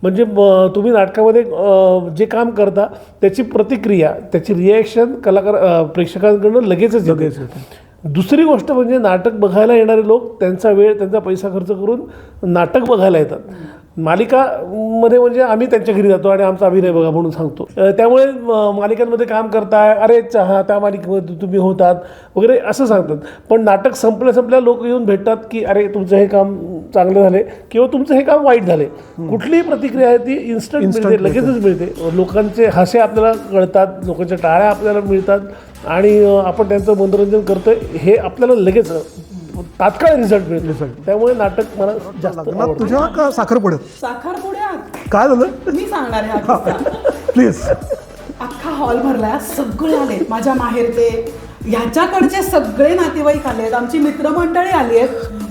म्हणजे तुम्ही नाटकामध्ये जे काम करता त्याची प्रतिक्रिया, त्याची रिॲक्शन प्रेक्षकांकडून लगेचच येते. दुसरी गोष्ट म्हणजे नाटक बघायला येणारे लोक त्यांचा वेळ, त्यांचा पैसा खर्च करून नाटक बघायला येतात. मालिकामध्ये म्हणजे आम्ही त्यांच्या घरी जातो आणि आमचा अभिनय बघा म्हणून सांगतो. त्यामुळे मालिकांमध्ये काम करताय, अरे चहा त्या मालिकेमध्ये तुम्ही होतात वगैरे असं सांगतात. पण नाटक संपल्या लोक येऊन भेटतात की अरे तुमचं हे काम चांगलं झाले किंवा तुमचं हे काम वाईट झाले. कुठलीही प्रतिक्रिया आहे ती इन्स्टंट मिळते, लगेचच मिळते. लोकांचे हास्य आपल्याला कळतात, लोकांच्या टाळ्या आपल्याला मिळतात आणि आपण त्यांचं मनोरंजन करतोय हे आपल्याला लगेच तात्काळ रिझल्ट मिळतो. त्यामुळे नाटक मला जास्त आवडतं. तुझ्या का साखरपुड्यात? साखरपुड्यात काय झालं मी सांगणार आहे हा किस्सा. प्लीज. अख्खा हॉल भरलाय, सगळे आले, माझ्या माहेरचे, ह्याच्याकडचे सगळे नातेवाईक आले आहेत, आमची मित्रमंडळी आली आहेत,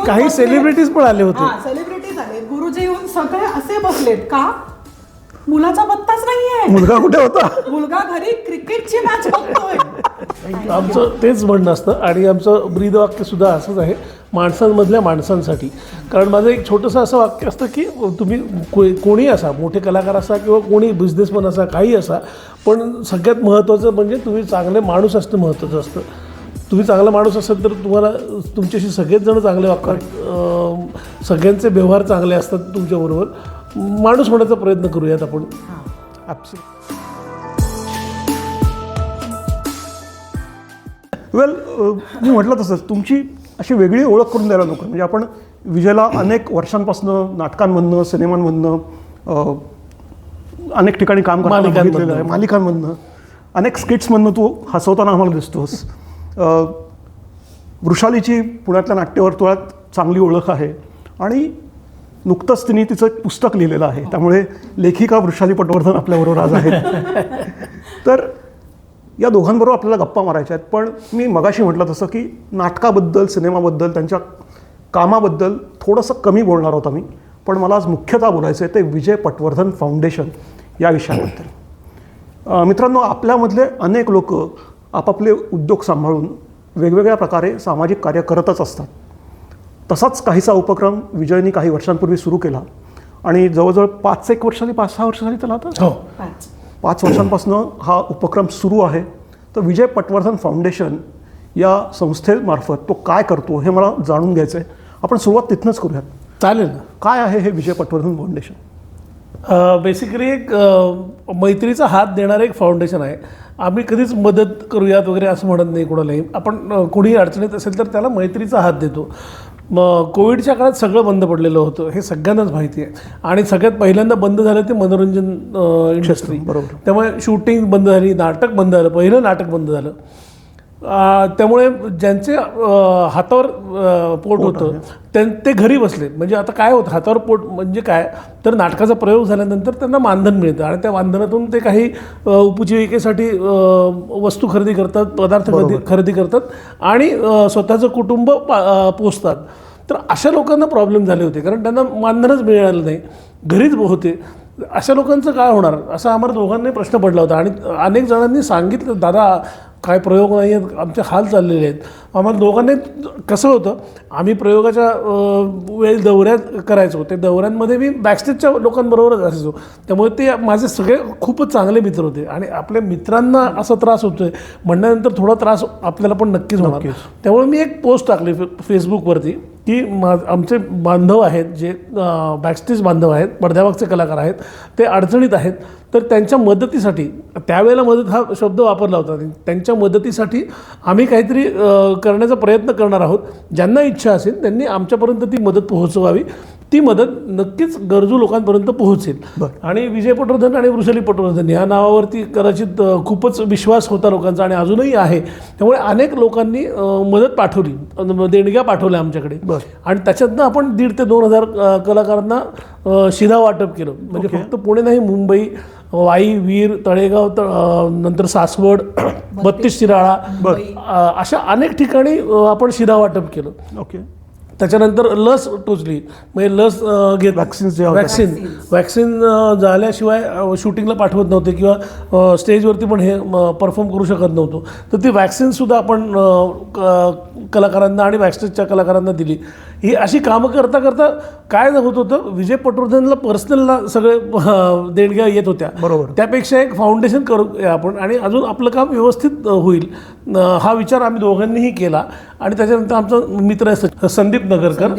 काही सेलिब्रिटीज पण आले होते. सेलिब्रिटीज आले, गुरुजी येऊन सगळे असे बसलेत का मुलाचा पत्ताच नाहीये. मुलगा कुठे होता? मुलगा घरी क्रिकेटची मॅच बघतोय. आमचं तेच म्हणणं असतं आणि आमचं ब्रीदवाक्यसुद्धा असंच आहे, माणसांमधल्या माणसांसाठी. कारण माझं एक छोटंसं असं वाक्य असतं की तुम्ही कोणी असा, मोठे कलाकार असा किंवा कोणी बिझनेसमन असा, काही असा, पण सगळ्यात महत्त्वाचं म्हणजे तुम्ही चांगले माणूस असणं महत्त्वाचं असतं. तुम्ही चांगला माणूस असेल तर तुम्हाला तुमच्याशी सगळेच जण चांगले वागतात, सगळ्यांचे व्यवहार चांगले असतात तुमच्याबरोबर. माणूस होण्याचा प्रयत्न करूयात आपण. वेल, मी म्हटलं तसंच तुमची अशी वेगळी ओळख करून द्यायला नको. म्हणजे आपण विजयला अनेक वर्षांपासून नाटकांमधनं, सिनेमांमधनं, अनेक ठिकाणी काम करताना बघितलेलं आहे, मालिकांमधनं, अनेक स्किट्समधनं तू हसवताना आम्हाला दिसतोस. वृषालीची पुण्यातल्या नाट्यवर्तुळात चांगली ओळख आहे आणि नुकतंच तिने तिचं एक पुस्तक लिहिलेलं आहे. त्यामुळे लेखिका वृषाली पटवर्धन आपल्याबरोबर आज आहेत. तर या दोघांबरोबर आपल्याला गप्पा मारायच्या आहेत. पण मी मगाशी म्हटलं तसं की नाटकाबद्दल, सिनेमाबद्दल, त्यांच्या कामाबद्दल थोडंसं कमी बोलणार आहोत आम्ही. पण मला आज मुख्यतः बोलायचं आहे ते विजय पटवर्धन फाउंडेशन या विषयाबद्दल. मित्रांनो, आपल्यामधले अनेक लोक आपापले उद्योग सांभाळून वेगवेगळ्या प्रकारे सामाजिक कार्य करतच असतात. तसाच काहीसा उपक्रम विजयनी काही वर्षांपूर्वी सुरू केला आणि जवळजवळ 5-6 वर्ष झाली त्याला आता. 5 वर्षांपासून हा उपक्रम सुरू आहे. तर विजय पटवर्धन फाउंडेशन या संस्थेमार्फत तो काय करतो हे मला जाणून घ्यायचं आहे. आपण सुरुवात तिथनंच करूयात. चालेल ना. काय आहे हे विजय पटवर्धन फाउंडेशन? बेसिकली एक मैत्रीचा हात देणारं एक फाउंडेशन आहे. आम्ही कधीच मदत करूयात वगैरे असं म्हणत नाही कोणालाही. आपण कोणीही अडचणीत असेल तर त्याला मैत्रीचा हात देतो. मग कोविडच्या काळात सगळं बंद पडलेलं होतं, हे सगळ्यांनाच माहिती आहे. आणि सगळ्यात पहिल्यांदा बंद झालं ते मनोरंजन इंडस्ट्री. बरोबर. त्यामुळे शूटिंग बंद झाली, नाटक बंद झालं, पहिलं नाटक बंद झालं. त्यामुळे ज्यांचे हातावर पोट होतं ते घरी बसले. म्हणजे आता काय होतं, हातावर पोट म्हणजे काय तर नाटकाचा प्रयोग झाल्यानंतर त्यांना मानधन मिळतं आणि त्या मानधनातून ते काही उपजीविकेसाठी वस्तू खरेदी करतात, पदार्थ खरेदी करतात आणि स्वतःचं कुटुंब पोसतात. तर अशा लोकांना प्रॉब्लेम झाले होते कारण त्यांना मानधनच मिळालं नाही, घरीच होते. अशा लोकांचं काय होणार असा आम्हाला दोघांनाही प्रश्न पडला होता. आणि अनेक जणांनी सांगितलं, दादा काय प्रयोग नाही आहेत, आमचे हाल चाललेले आहेत. आम्हाला दोघांनी कसं होतं, आम्ही प्रयोगाच्या वेळी दौऱ्यात करायचो, ते दौऱ्यांमध्ये मी बॅकस्टेजच्या लोकांबरोबरच असायचो. त्यामुळे ते माझे सगळे खूपच चांगले मित्र होते आणि आपल्या मित्रांना असा त्रास होतो आहे म्हणल्यानंतर थोडा त्रास आपल्याला पण नक्कीच होणार. त्यामुळे मी एक पोस्ट टाकली फेसबुकवरती की आमचे बांधव आहेत, जे बॅकस्टेज बांधव आहेत, पडद्यामागचे कलाकार आहेत, ते अडचणीत आहेत. तर त्यांच्या मदतीसाठी, त्यावेळेला मदत हा शब्द वापरला होता, त्यांच्या मदतीसाठी आम्ही काहीतरी करण्याचा प्रयत्न करणार आहोत. ज्यांना इच्छा असेल त्यांनी आमच्यापर्यंत ती मदत पोहोचवावी. ती मदत नक्कीच गरजू लोकांपर्यंत पोहोचेल. आणि विजय पटवर्धन आणि वृषाली पटवर्धन या नावावरती कदाचित खूपच विश्वास होता लोकांचा आणि अजूनही आहे. त्यामुळे अनेक लोकांनी मदत पाठवली, देणग्या पाठवल्या आमच्याकडे. आणि त्याच्यातनं आपण 1,500 ते 2,000 कलाकारांना शिधा वाटप केलं. म्हणजे फक्त पुणे नाही, मुंबई, वाई, वीर, तळेगाव, नंतर सासवड, 32 शिराळा, अशा अनेक ठिकाणी आपण शिधा वाटप केलं. ओके. त्याच्यानंतर लस टोचली, म्हणजे लस घेत वॅक्सिन झाल्याशिवाय शूटिंगला पाठवत नव्हते किंवा स्टेजवरती पण हे परफॉर्म करू शकत नव्हतो. तर ती वॅक्सिनसुद्धा आपण कलाकारांना आणि बॅकस्टेजच्या कलाकारांना दिली. ही अशी कामं करता करता काय होत होतं, विजय पटवर्धनला पर्सनलला सगळे देणग्या येत होत्या. बरोबर. त्यापेक्षा एक फाउंडेशन करूया आपण आणि अजून आपलं काम व्यवस्थित होईल हा विचार आम्ही दोघांनीही केला. आणि त्याच्यानंतर आमचा मित्र आहे संदीप नगरकर,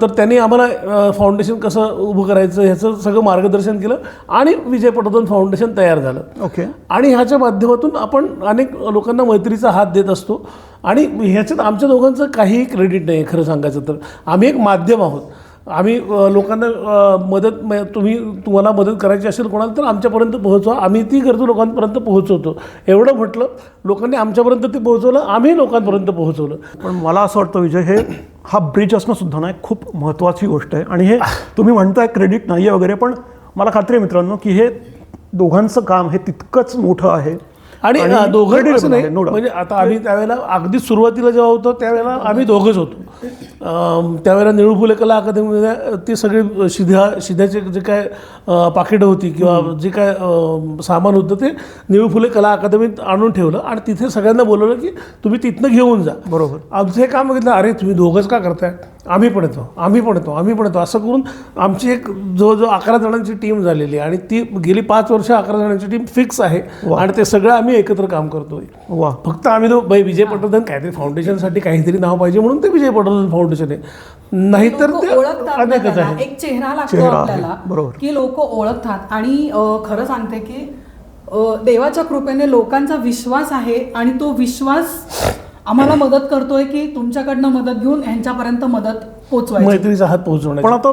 तर त्यांनी आम्हाला फाउंडेशन कसं उभं करायचं ह्याचं सगळं मार्गदर्शन केलं आणि विजय पटवर्धन फाउंडेशन तयार झालं. ओके. आणि ह्याच्या माध्यमातून आपण अनेक लोकांना मैत्रीचा हात देत असतो. आणि ह्याच्यात आमच्या दोघांचं काहीही क्रेडिट नाही खरं सांगायचं तर. आम्ही एक माध्यम आहोत. आम्ही लोकांना तुम्हाला मदत करायची असेल कोणाला तर आमच्यापर्यंत पोहोचवा, आम्ही ती गरजू लोकांपर्यंत पोहोचवतो. एवढं म्हटलं, लोकांनी आमच्यापर्यंत ते पोहोचवलं, आम्ही लोकांपर्यंत पोहोचवलं. पण मला असं वाटतं विजय, हा ब्रिज असणं सुद्धा ना एक खूप महत्त्वाची गोष्ट आहे. आणि हे तुम्ही म्हणताय क्रेडिट नाही आहे वगैरे, पण मला खात्री आहे मित्रांनो की हे दोघांचं काम हे तितकंच मोठं आहे. आणि दोघं creditable असं नाही, आहे, no doubt. म्हणजे आता आम्ही त्यावेळेला अगदी सुरुवातीला जेव्हा होतो त्यावेळेला आम्ही दोघंच होतो. त्यावेळेला निळू फुले कला अकादमीमध्ये ती सगळी शिध्याचे जे काय पाकिटं होती किंवा जे काय सामान होतं ते निळू फुले कला अकादमीत आणून ठेवलं आणि तिथे सगळ्यांना बोलवलं की तुम्ही तिथनं घेऊन जा. बरोबर. आमचं हे काम बघितलं, अरे तुम्ही दोघंच का करताय, आम्ही पण येतो असं करून आमची एक जवळजवळ 11 जणांची टीम झालेली आहे. आणि ती गेली 5 वर्ष 11 जणांची टीम फिक्स आहे. आणि ते सगळं आम्ही एकत्र काम करतोय. वा. फक्त आम्ही विजय पटवर्धन काहीतरी फाउंडेशनसाठी काहीतरी नाव पाहिजे म्हणून ते विजय पटवर्धन फाउंडेशन आहे, नाहीतर ते अनेकच आहे. एक चेहरा लागतो आपल्याला, बरोबर. की लोक ओळखतात. आणि खरं सांगते की देवाच्या कृपेने लोकांचा विश्वास आहे आणि तो विश्वास आम्हाला मदत करतोय की तुमच्याकडनं मदत घेऊन यांच्यापर्यंत मदत पोहोचवायची, मैत्रीचा हात पोहोचवण्याची. पण आता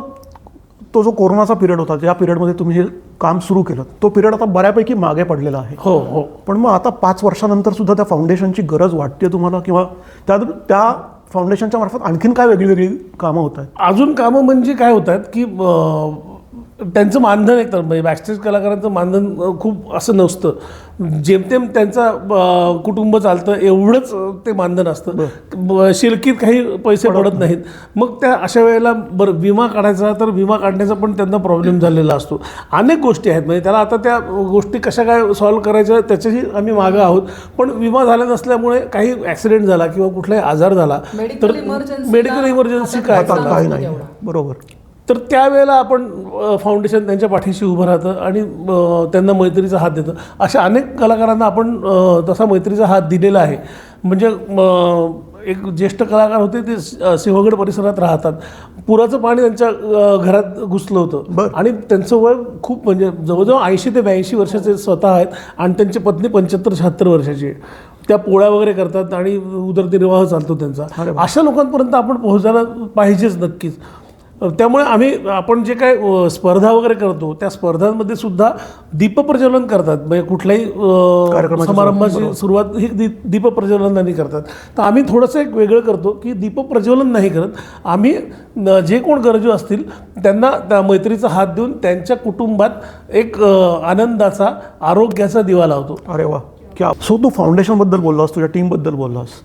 तो जो कोरोनाचा पिरियड होता, ज्या पिरियडमध्ये तुम्ही हे काम सुरू केलं, तो पिरियड आता बऱ्यापैकी मागे पडलेला आहे. हो हो. पण मग आता 5 वर्षानंतर सुद्धा त्या फाउंडेशनची गरज वाटते तुम्हाला, किंवा त्या फाउंडेशनच्या मार्फत आणखीन काय वेगळी वेगळी कामं होत आहेत? अजून कामं म्हणजे काय होत आहेत की त्यांचं मानधन एक तर म्हणजे बॅकस्टेज कलाकारांचं मानधन खूप असं नसतं, जेमतेम त्यांचा कुटुंब चालतं एवढंच ते मानधन असतं, शिलकीत काही पैसे पडत नाहीत. मग त्या अशा वेळेला बरं विमा काढायचा तर विमा काढण्याचा पण त्यांना प्रॉब्लेम झालेला असतो. अनेक गोष्टी आहेत, म्हणजे त्याला आता त्या गोष्टी कशा काय सॉल्व्ह करायच्या त्याच्याही आम्ही मागं आहोत. पण विमा झाला नसल्यामुळे काही ॲक्सिडेंट झाला किंवा कुठलाही आजार झाला तर मेडिकल इमर्जन्सी काय काही नाही. बरोबर. तर त्यावेळेला आपण फाउंडेशन त्यांच्या पाठीशी उभं राहतं आणि त्यांना मैत्रीचा हात देतं. अशा अनेक कलाकारांना आपण तसा मैत्रीचा हात दिलेला आहे. म्हणजे एक ज्येष्ठ कलाकार होते, ते सिंहगड परिसरात राहतात. पुराचं पाणी त्यांच्या घरात घुसलं होतं आणि त्यांचं वय खूप म्हणजे जवळजवळ 80 ते 82 वर्षाचे स्वतः आहेत आणि त्यांची पत्नी 75-76 वर्षाची आहे. त्या पोळ्या वगैरे करतात आणि उदरनिर्वाह चालतो त्यांचा. अशा लोकांपर्यंत आपण पोहोचायला पाहिजेच नक्कीच. त्यामुळे आपण जे काय स्पर्धा वगैरे करतो त्या स्पर्धांमध्ये सुद्धा दीपप्रज्वलन करतात. म्हणजे कुठल्याही समारंभाची सुरुवात ही दीपप्रज्वलनाने करतात. तर आम्ही थोडंसं एक वेगळं करतो की दीपप्रज्वलन नाही करत, आम्ही जे कोण गरजू असतील त्यांना त्या मैत्रीचा हात देऊन त्यांच्या कुटुंबात एक आनंदाचा आरोग्याचा दिवा लावतो. अरे वा, क्या. सो तू फाउंडेशनबद्दल बोललास, तुझ्या टीमबद्दल बोललास.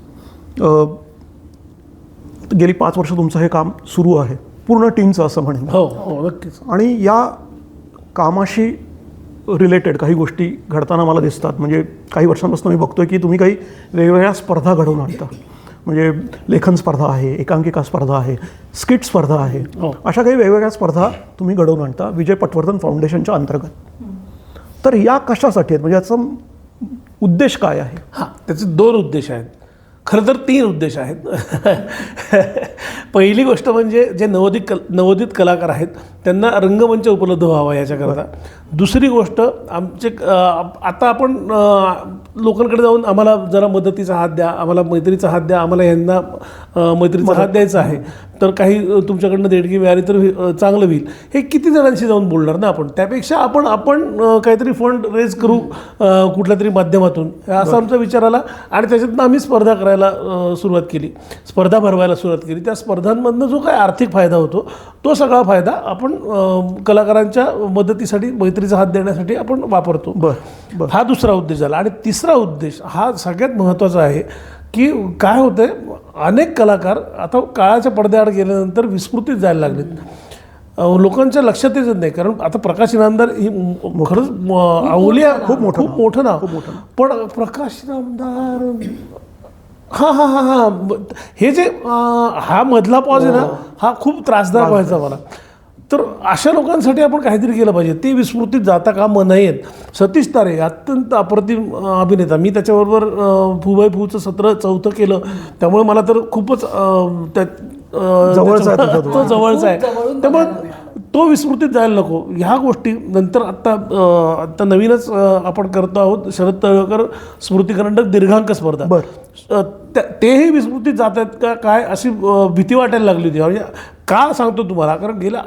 गेली 5 वर्ष तुमचं हे काम सुरू आहे, पूर्ण टीमचं असं म्हणेन. हो हो नक्कीच. आणि या कामाशी रिलेटेड काही गोष्टी घडताना मला दिसतात. म्हणजे काही वर्षांपासून मी बघतोय की तुम्ही काही वेगवेगळ्या स्पर्धा घडवून आणता. म्हणजे लेखन स्पर्धा आहे, एकांकिका स्पर्धा आहे, स्किट स्पर्धा आहे, अशा काही वेगवेगळ्या स्पर्धा तुम्ही घडवून आणता विजय पटवर्धन फाउंडेशनच्या अंतर्गत. तर या कशासाठी आहेत, म्हणजे याचा उद्देश काय आहे? हां, त्याचे 2 उद्देश आहेत. खरं तर 3 उद्देश आहेत. पहिली गोष्ट म्हणजे जे नवोदित कलाकार आहेत त्यांना रंगमंच उपलब्ध व्हावा याच्याकरता. दुसरी गोष्ट आमचे आता आपण लोकांकडे जाऊन आम्हाला जरा मदतीचा हात द्या, आम्हाला मैत्रीचा हात द्या, आम्हाला यांना मैत्रीचा हात द्यायचा आहे, तर काही तुमच्याकडनं देणगी मिळाली तर चांगलं होईल, हे किती जणांशी जाऊन बोलणार ना आपण. त्यापेक्षा आपण काहीतरी फंड रेज करू कुठल्या तरी माध्यमातून, असा आमचा विचार आला. आणि त्याच्यातनं आम्ही स्पर्धा करायला सुरुवात केली, स्पर्धा भरवायला सुरुवात केली. त्या स्पर्धांमधनं जो काही आर्थिक फायदा होतो तो सगळा फायदा आपण कलाकारांच्या मदतीसाठी मैत्रीचा हात देण्यासाठी आपण वापरतो. हा दुसरा उद्देश झाला. आणि तिसरा उद्देश हा सगळ्यात महत्त्वाचा आहे की काय होतंय, अनेक कलाकार आता काळाच्या पडद्याआड गेल्यानंतर विस्मृतीत जायला लागलेत, लोकांच्या लक्षात येत नाही. कारण आता प्रकाश इनामदार ही खरंच अवलिया खूप मोठं नाव, पण प्रकाश इनामदार हां हां हां हां हे जे हा मधला पॉज आहे ना हा खूप त्रासदायक व्हायचा मला. तर अशा लोकांसाठी आपण काहीतरी केलं पाहिजे. ते विस्मृतीत जाता कामा नयेत. सतीश तारे अत्यंत अप्रतिम अभिनेता. मी त्याच्याबरोबर फुबाई फूचं सत्र 4थं केलं, त्यामुळे मला तर खूपच जवळचा आहे तुझा तो. तो जवळचा आहे. खूप जवळून त्यामुळे तो विस्मृतीत जायला नको. ह्या गोष्टी नंतर आत्ता नवीनच आपण करतो आहोत शरद तळवकर स्मृती करंडक दीर्घांक स्पर्धा. तेही विस्मृतीत जात आहेत का काय अशी भीती वाटायला लागली होती. म्हणजे का सांगतो तुम्हाला, कारण गेल्या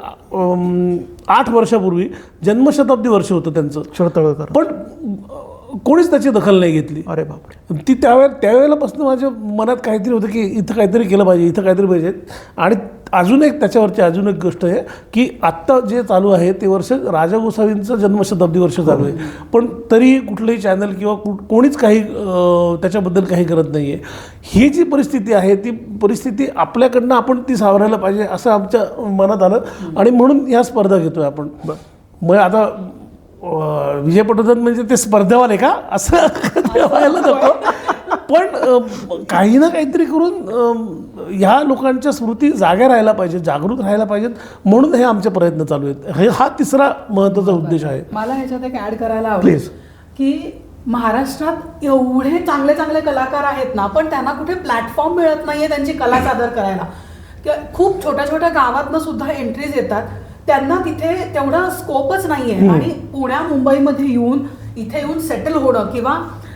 8 वर्षापूर्वी जन्मशताब्दी वर्ष होतं त्यांचं शरद तळवळकर, पण कोणीच त्याची दखल नाही घेतली. अरे बापरे. ती त्यावेळेलापासून माझ्या मनात काहीतरी होतं की इथं काहीतरी केलं पाहिजे, इथं काहीतरी पाहिजे. आणि अजून एक त्याच्यावरची अजून एक गोष्ट आहे की आत्ता जे चालू आहे ते वर्ष राजा गोसावींचं जन्मशताब्दी वर्ष चालू आहे, पण तरी कुठलंही चॅनल किंवा कोणीच काही त्याच्याबद्दल काही करत नाही आहे. ही जी परिस्थिती आहे ती परिस्थिती आपल्याकडनं आपण ती सावरायला पाहिजे असं आमच्या मनात आलं आणि म्हणून ह्या स्पर्धा घेतोय आपण. मग आता विजय पटवर्धन म्हणजे ते स्पर्धावाले का असं व्हायला नको, पण काही ना काहीतरी करून ह्या लोकांच्या स्मृती जाग्या राहायला पाहिजे, जागृत राहायला पाहिजेत, म्हणून हे आमचे प्रयत्न चालू आहेत. हा तिसरा महत्त्वाचा उद्देश आहे. मला ह्याच्यात एक ऍड करायला आवडेल की महाराष्ट्रात एवढे चांगले चांगले कलाकार आहेत ना, पण त्यांना कुठे प्लॅटफॉर्म मिळत नाहीये त्यांची कला सादर करायला. किंवा खूप छोट्या छोट्या गावातनं सुद्धा एंट्रीज येतात, त्यांना तिथे तेवढा स्कोपच नाहीये. आणि पुण्या मुंबईमध्ये येऊन इथे येऊन सेटल होणं किंवा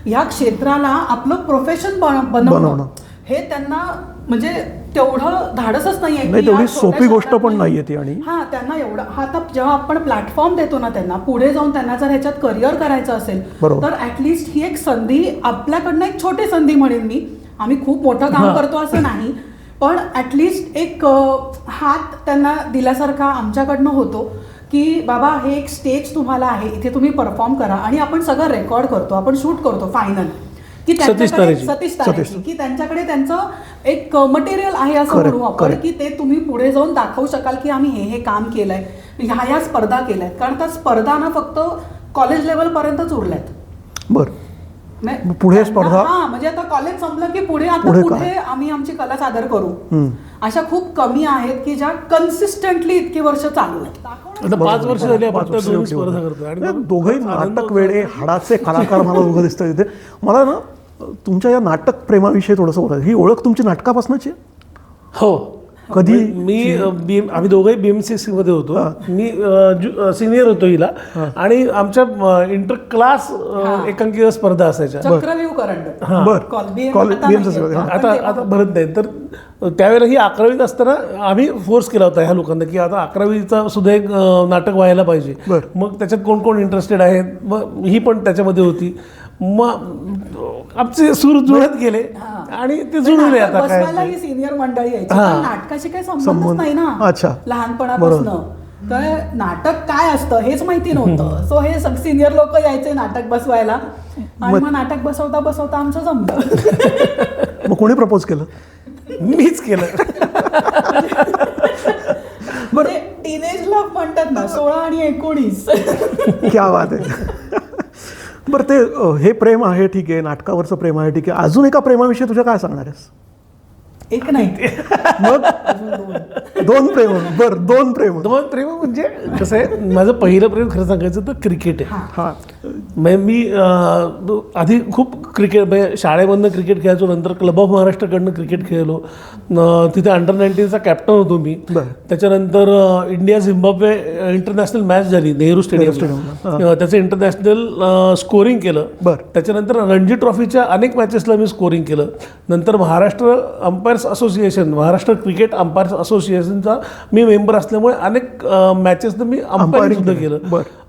ह्या क्षेत्राला आपलं प्रोफेशन बनवणं हे त्यांना म्हणजे तेवढं धाडसच नाहीये. तेवढी सोपी गोष्ट पण नाहीये ती. आणि हा त्यांना एवढं आता जेव्हा आपण प्लॅटफॉर्म देतो ना त्यांना, पुढे जाऊन त्यांना जर ह्याच्यात करिअर करायचं असेल तर ऍटलिस्ट ही एक संधी आपल्याकडनं, एक छोटी संधी म्हणेन मी. आम्ही खूप मोठं काम करतो असं नाही, पण ॲटलिस्ट एक हात त्यांना दिल्यासारखा आमच्याकडनं होतो की बाबा हे एक स्टेज तुम्हाला आहे, इथे तुम्ही परफॉर्म करा. आणि आपण सगळं रेकॉर्ड करतो, आपण शूट करतो फायनल की सतीश तारेची की त्यांच्याकडे त्यांचं एक मटेरियल आहे असं म्हणू आपण, की ते तुम्ही पुढे जाऊन दाखवू शकाल की आम्ही हे काम केलंय, ह्या स्पर्धा केल्यात. कारण त्या स्पर्धा ना फक्त कॉलेज लेवलपर्यंतच उरल्यात. बरं, पुढे स्पर्धा म्हणजे आता कॉलेज संपलं की पुढे आम्ही आमची कला सादर करू. अशा खूप कमी आहेत की ज्या कन्सिस्टंटली इतकी वर्ष चालू आहेत. 5 वर्ष झाली आपण स्पर्धा करतो. आणि दोघंही नाटक वेडे हाडाचे कलाकार मला दोघं दिसतात इथे. मला ना तुमच्या या नाटक प्रेमाविषयी थोडंसं बोलायचं. ही ओळख तुमची नाटकापासूनची? हो. कधी? आम्ही दोघंही BMCC मध्ये होतो. मी सिनियर होतो हिला, आणि आमच्या इंटर क्लास एकांकिका स्पर्धा असायच्या. चक्रव्यूह करंडक आता भरत नाही. तर त्यावेळेला ही 11वीत असताना आम्ही फोर्स केला होता ह्या लोकांना की आता 11वीचा सुद्धा एक नाटक व्हायला पाहिजे. मग त्याच्यात कोण कोण इंटरेस्टेड आहेत, मग ही पण त्याच्यामध्ये होती. मग आमचे सूर जुळत गेले आणि ते जुळले. आता काय ही सिनियर मंडळी यायची, नाटकाशी काही संबंधच नाही ना लहानपणापासून. तर नाटक काय असतं हेच माहिती नव्हतं. सो हे सिनियर लोक यायचे नाटक बसवायला, आणि मग नाटक बसवता बसवता आमचं जमलं. मग कोणी प्रपोज केलं? मीच केलं. बरं, टीनेज लव्ह म्हणतात ना, 16 आणि 19. क्या बात आहे. बरं, ते हे प्रेम आहे ठीक आहे, नाटकावरचं प्रेम आहे ठीक आहे, अजून एका प्रेमाविषयी तुझ्या काय सांगणार आहेस? एक नाही, मग 2 प्रेम. बरं, 2 प्रेम म्हणजे कसं आहे, माझं पहिलं प्रेम खरं सांगायचं तर क्रिकेट आहे. मी आधी खूप क्रिकेट म्हणजे शाळेमधनं क्रिकेट खेळायचो, नंतर क्लब ऑफ महाराष्ट्राकडनं क्रिकेट खेळलो. तिथे अंडर 19चा कॅप्टन होतो मी. त्याच्यानंतर इंडिया झिम्बाब्वे इंटरनॅशनल मॅच झाली नेहरू स्टेडियम, त्याचं इंटरनॅशनल स्कोरिंग केलं. त्याच्यानंतर रणजी ट्रॉफीच्या अनेक मॅचेसला मी स्कोरिंग केलं. नंतर Maharashtra umpires association, Maharashtra cricket umpires असोसिएशनचा मी मेंबर असल्यामुळे अनेक मॅचेसनं मी अंपायरिंग सुद्धा केलं.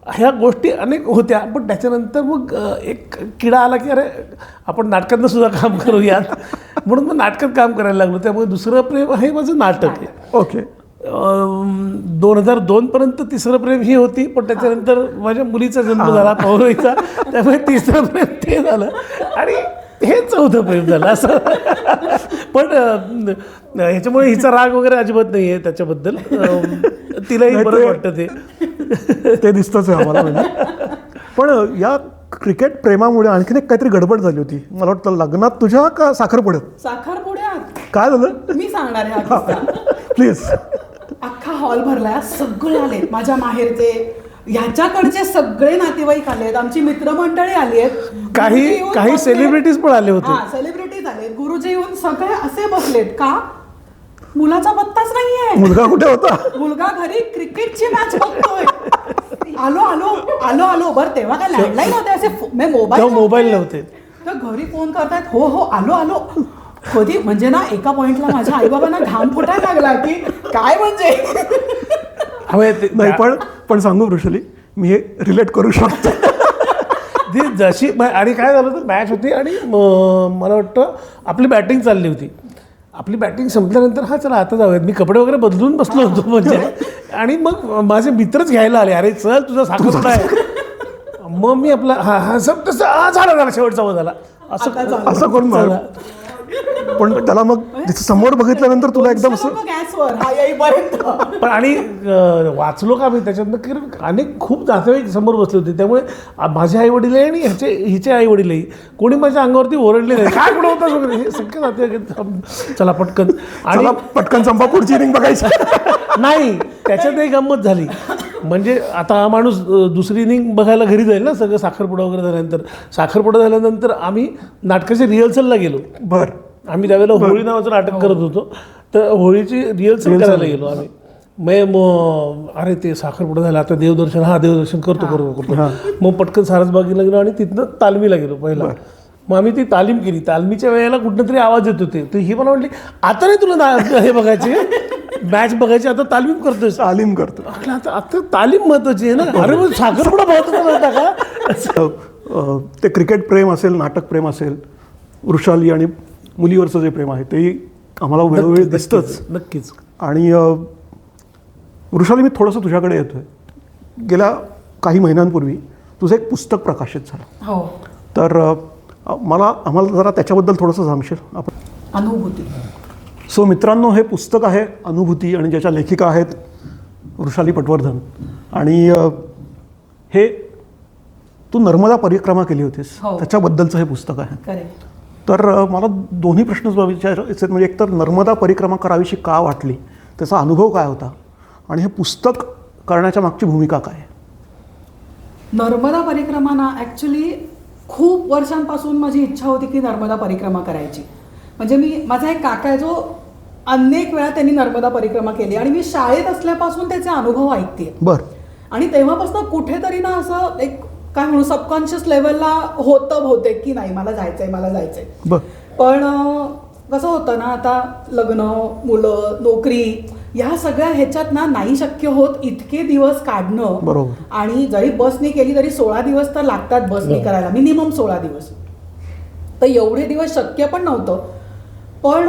ह्या गोष्टी अनेक होत्या, पण त्याच्यानंतर मग एक किडा आला की अरे आपण नाटकातनं सुद्धा काम करूयात, म्हणून मग नाटकात काम करायला लागलो. त्यामुळे दुसरं प्रेम आहे माझं नाटक आहे. ओके. 2002 पर्यंत तिसरं प्रेम ही होती, पण त्याच्यानंतर माझ्या मुलीचा जन्म झाला पौर्वीचा, त्यामुळे तिसरं प्रेम ते झालं आणि हे 4थं प्रेम झालं असं. पण ह्याच्यामुळे हिचा राग वगैरे अजिबात नाही आहे त्याच्याबद्दल, तिलाही बरं वाटतं ते दिसतंच आहे आम्हाला. म्हणजे पण या क्रिकेट प्रेमामुळे आणखीन एक काहीतरी गडबड झाली होती. मला वाटतं लग्नात तुझ्या का साखरपुड्यात? साखरपुड्यात काय झालं मी सांगणार आहे हा किस्सा. प्लीज. अख्खा हॉल भरलाय, सगळे आलेत, माझ्या माहेरचे, ह्याच्याकडचे सगळे नातेवाईक आलेत, आमची मित्रमंडळी आली आहेत, काही सेलिब्रिटीज पण आले होते. सेलिब्रिटीज आलेत, गुरुजी येऊन सगळे असे बसलेत. का? मुलाचा पत्ताच नाहीये. मुलगा कुठे होता? मुलगा घरी क्रिकेटची मॅच बघतोय. आलो आलो आलो आलो. बरं तेव्हा काय लँडलाईन होते, असे मोबाईल नव्हते. तर घरी फोन करतायत, हो हो आलो आलो. कधी म्हणजे ना एका पॉइंटला माझ्या आईबाबांना घाम फुटायला लागला की काय म्हणजे नाही पण सांगू वृषाली, मी हे रिलेट करू शकतो. ती जशी आणि काय झालं तर मॅच होती आणि मला वाटतं आपली बॅटिंग चालली होती. आपली बॅटिंग संपल्यानंतर हा चला आता जाऊयात, मी कपडे वगैरे बदलून बसलो होतो म्हणजे. आणि मग माझे मित्रच घ्यायला आले, अरे चल तुझा साखरपुडा आहे. मग मी आपला हा सब तसं झाला शेवटचा वर झाला असं करून झालं. पण त्याला मग समोर बघितल्यानंतर तुला एकदम असं गॅसवर हा येईपर्यंत. पण आणि वाचलो का मी त्याच्यातनं की अनेक खूप नातेवाईक समोर बसले होते. त्यामुळे माझे आई वडीलही आणि हिचे आई वडीलही कोणी माझ्या अंगावरती ओरडले नाही, काय कुठं होतं वगैरे, हे सगळे नातेवाईक चला पटकन आणि पटकन संपा, पुढची इनिंग बघायची. नाही त्याच्यात एक गंमत झाली. म्हणजे आता हा माणूस दुसरी इनिंग बघायला घरी जाईल ना, सगळं साखरपुडा वगैरे झाल्यानंतर. साखरपुडा झाल्यानंतर आम्ही नाटकाच्या रिहर्सलला गेलो. बरं. आम्ही त्यावेळेला होळी नावाचं नाटक करत होतो, तर होळीची रिहर्सल करायला गेलो आम्ही. मग अरे ते साखरपुडा झाला, आता देवदर्शन, हा देवदर्शन करतो. मग पटकन सारसबागेला गेलो आणि तिथनं तालमीला गेलो पहिला. मग आम्ही ती तालीम केली. तालमीच्या वेळेला कुठनं तरी आवाज येत होते, तर ही मला म्हटली आता नाही तुला हे बघायचे, मॅच बघायची, आता तालीम करतोय. तालीम करतो. आता तालीम महत्वाची आहे ना. अरे मग साखरपुडा महत्वाचा नव्हता का? ते क्रिकेट प्रेम असेल, नाटक प्रेम असेल, वृषाली आणि मुलीवरचं जे प्रेम आहे ते आम्हाला वेळोवेळी दिसतंच. नक्कीच. आणि वृषाली, मी थोडंसं तुझ्याकडे येतोय. गेल्या काही महिन्यांपूर्वी तुझं एक पुस्तक प्रकाशित झालं. हो. तर आम्हाला जरा त्याच्याबद्दल थोडंसं सांगशील आपण? अनुभूती. सो मित्रांनो, हे पुस्तक आहे अनुभूती आणि ज्याच्या लेखिका आहेत वृषाली पटवर्धन. आणि हे तू नर्मदा परिक्रमा केली होतीस, त्याच्याबद्दलचं हे पुस्तक आहे. तर मला दोन्ही प्रश्न विचारायचे. म्हणजे एकतर नर्मदा परिक्रमा करावीशी का वाटली, त्याचा अनुभव काय होता, आणि हे पुस्तक करण्याच्या मागची भूमिका काय? नर्मदा परिक्रमा ना ॲक्च्युली खूप वर्षांपासून माझी इच्छा होती की नर्मदा परिक्रमा करायची. म्हणजे माझा एक काका आहे जो अनेक वेळा त्यांनी नर्मदा परिक्रमा केली आणि मी शाळेत असल्यापासून त्याचे अनुभव ऐकते. बरं. आणि तेव्हापासून कुठेतरी ना असं एक काय म्हणू सबकॉन्शियस लेवलला होतं बहुतेक की नाही मला जायचंय. पण कसं होतं ना, आता लग्न, मुलं, नोकरी, या सगळ्या ह्याच्यात ना नाही शक्य होत इतके दिवस काढणं. बरोबर. आणि जरी बसनी केली तरी 16 दिवस तर लागतात बसनी करायला, मिनिमम 16 दिवस. तर एवढे दिवस शक्य पण नव्हतं. पण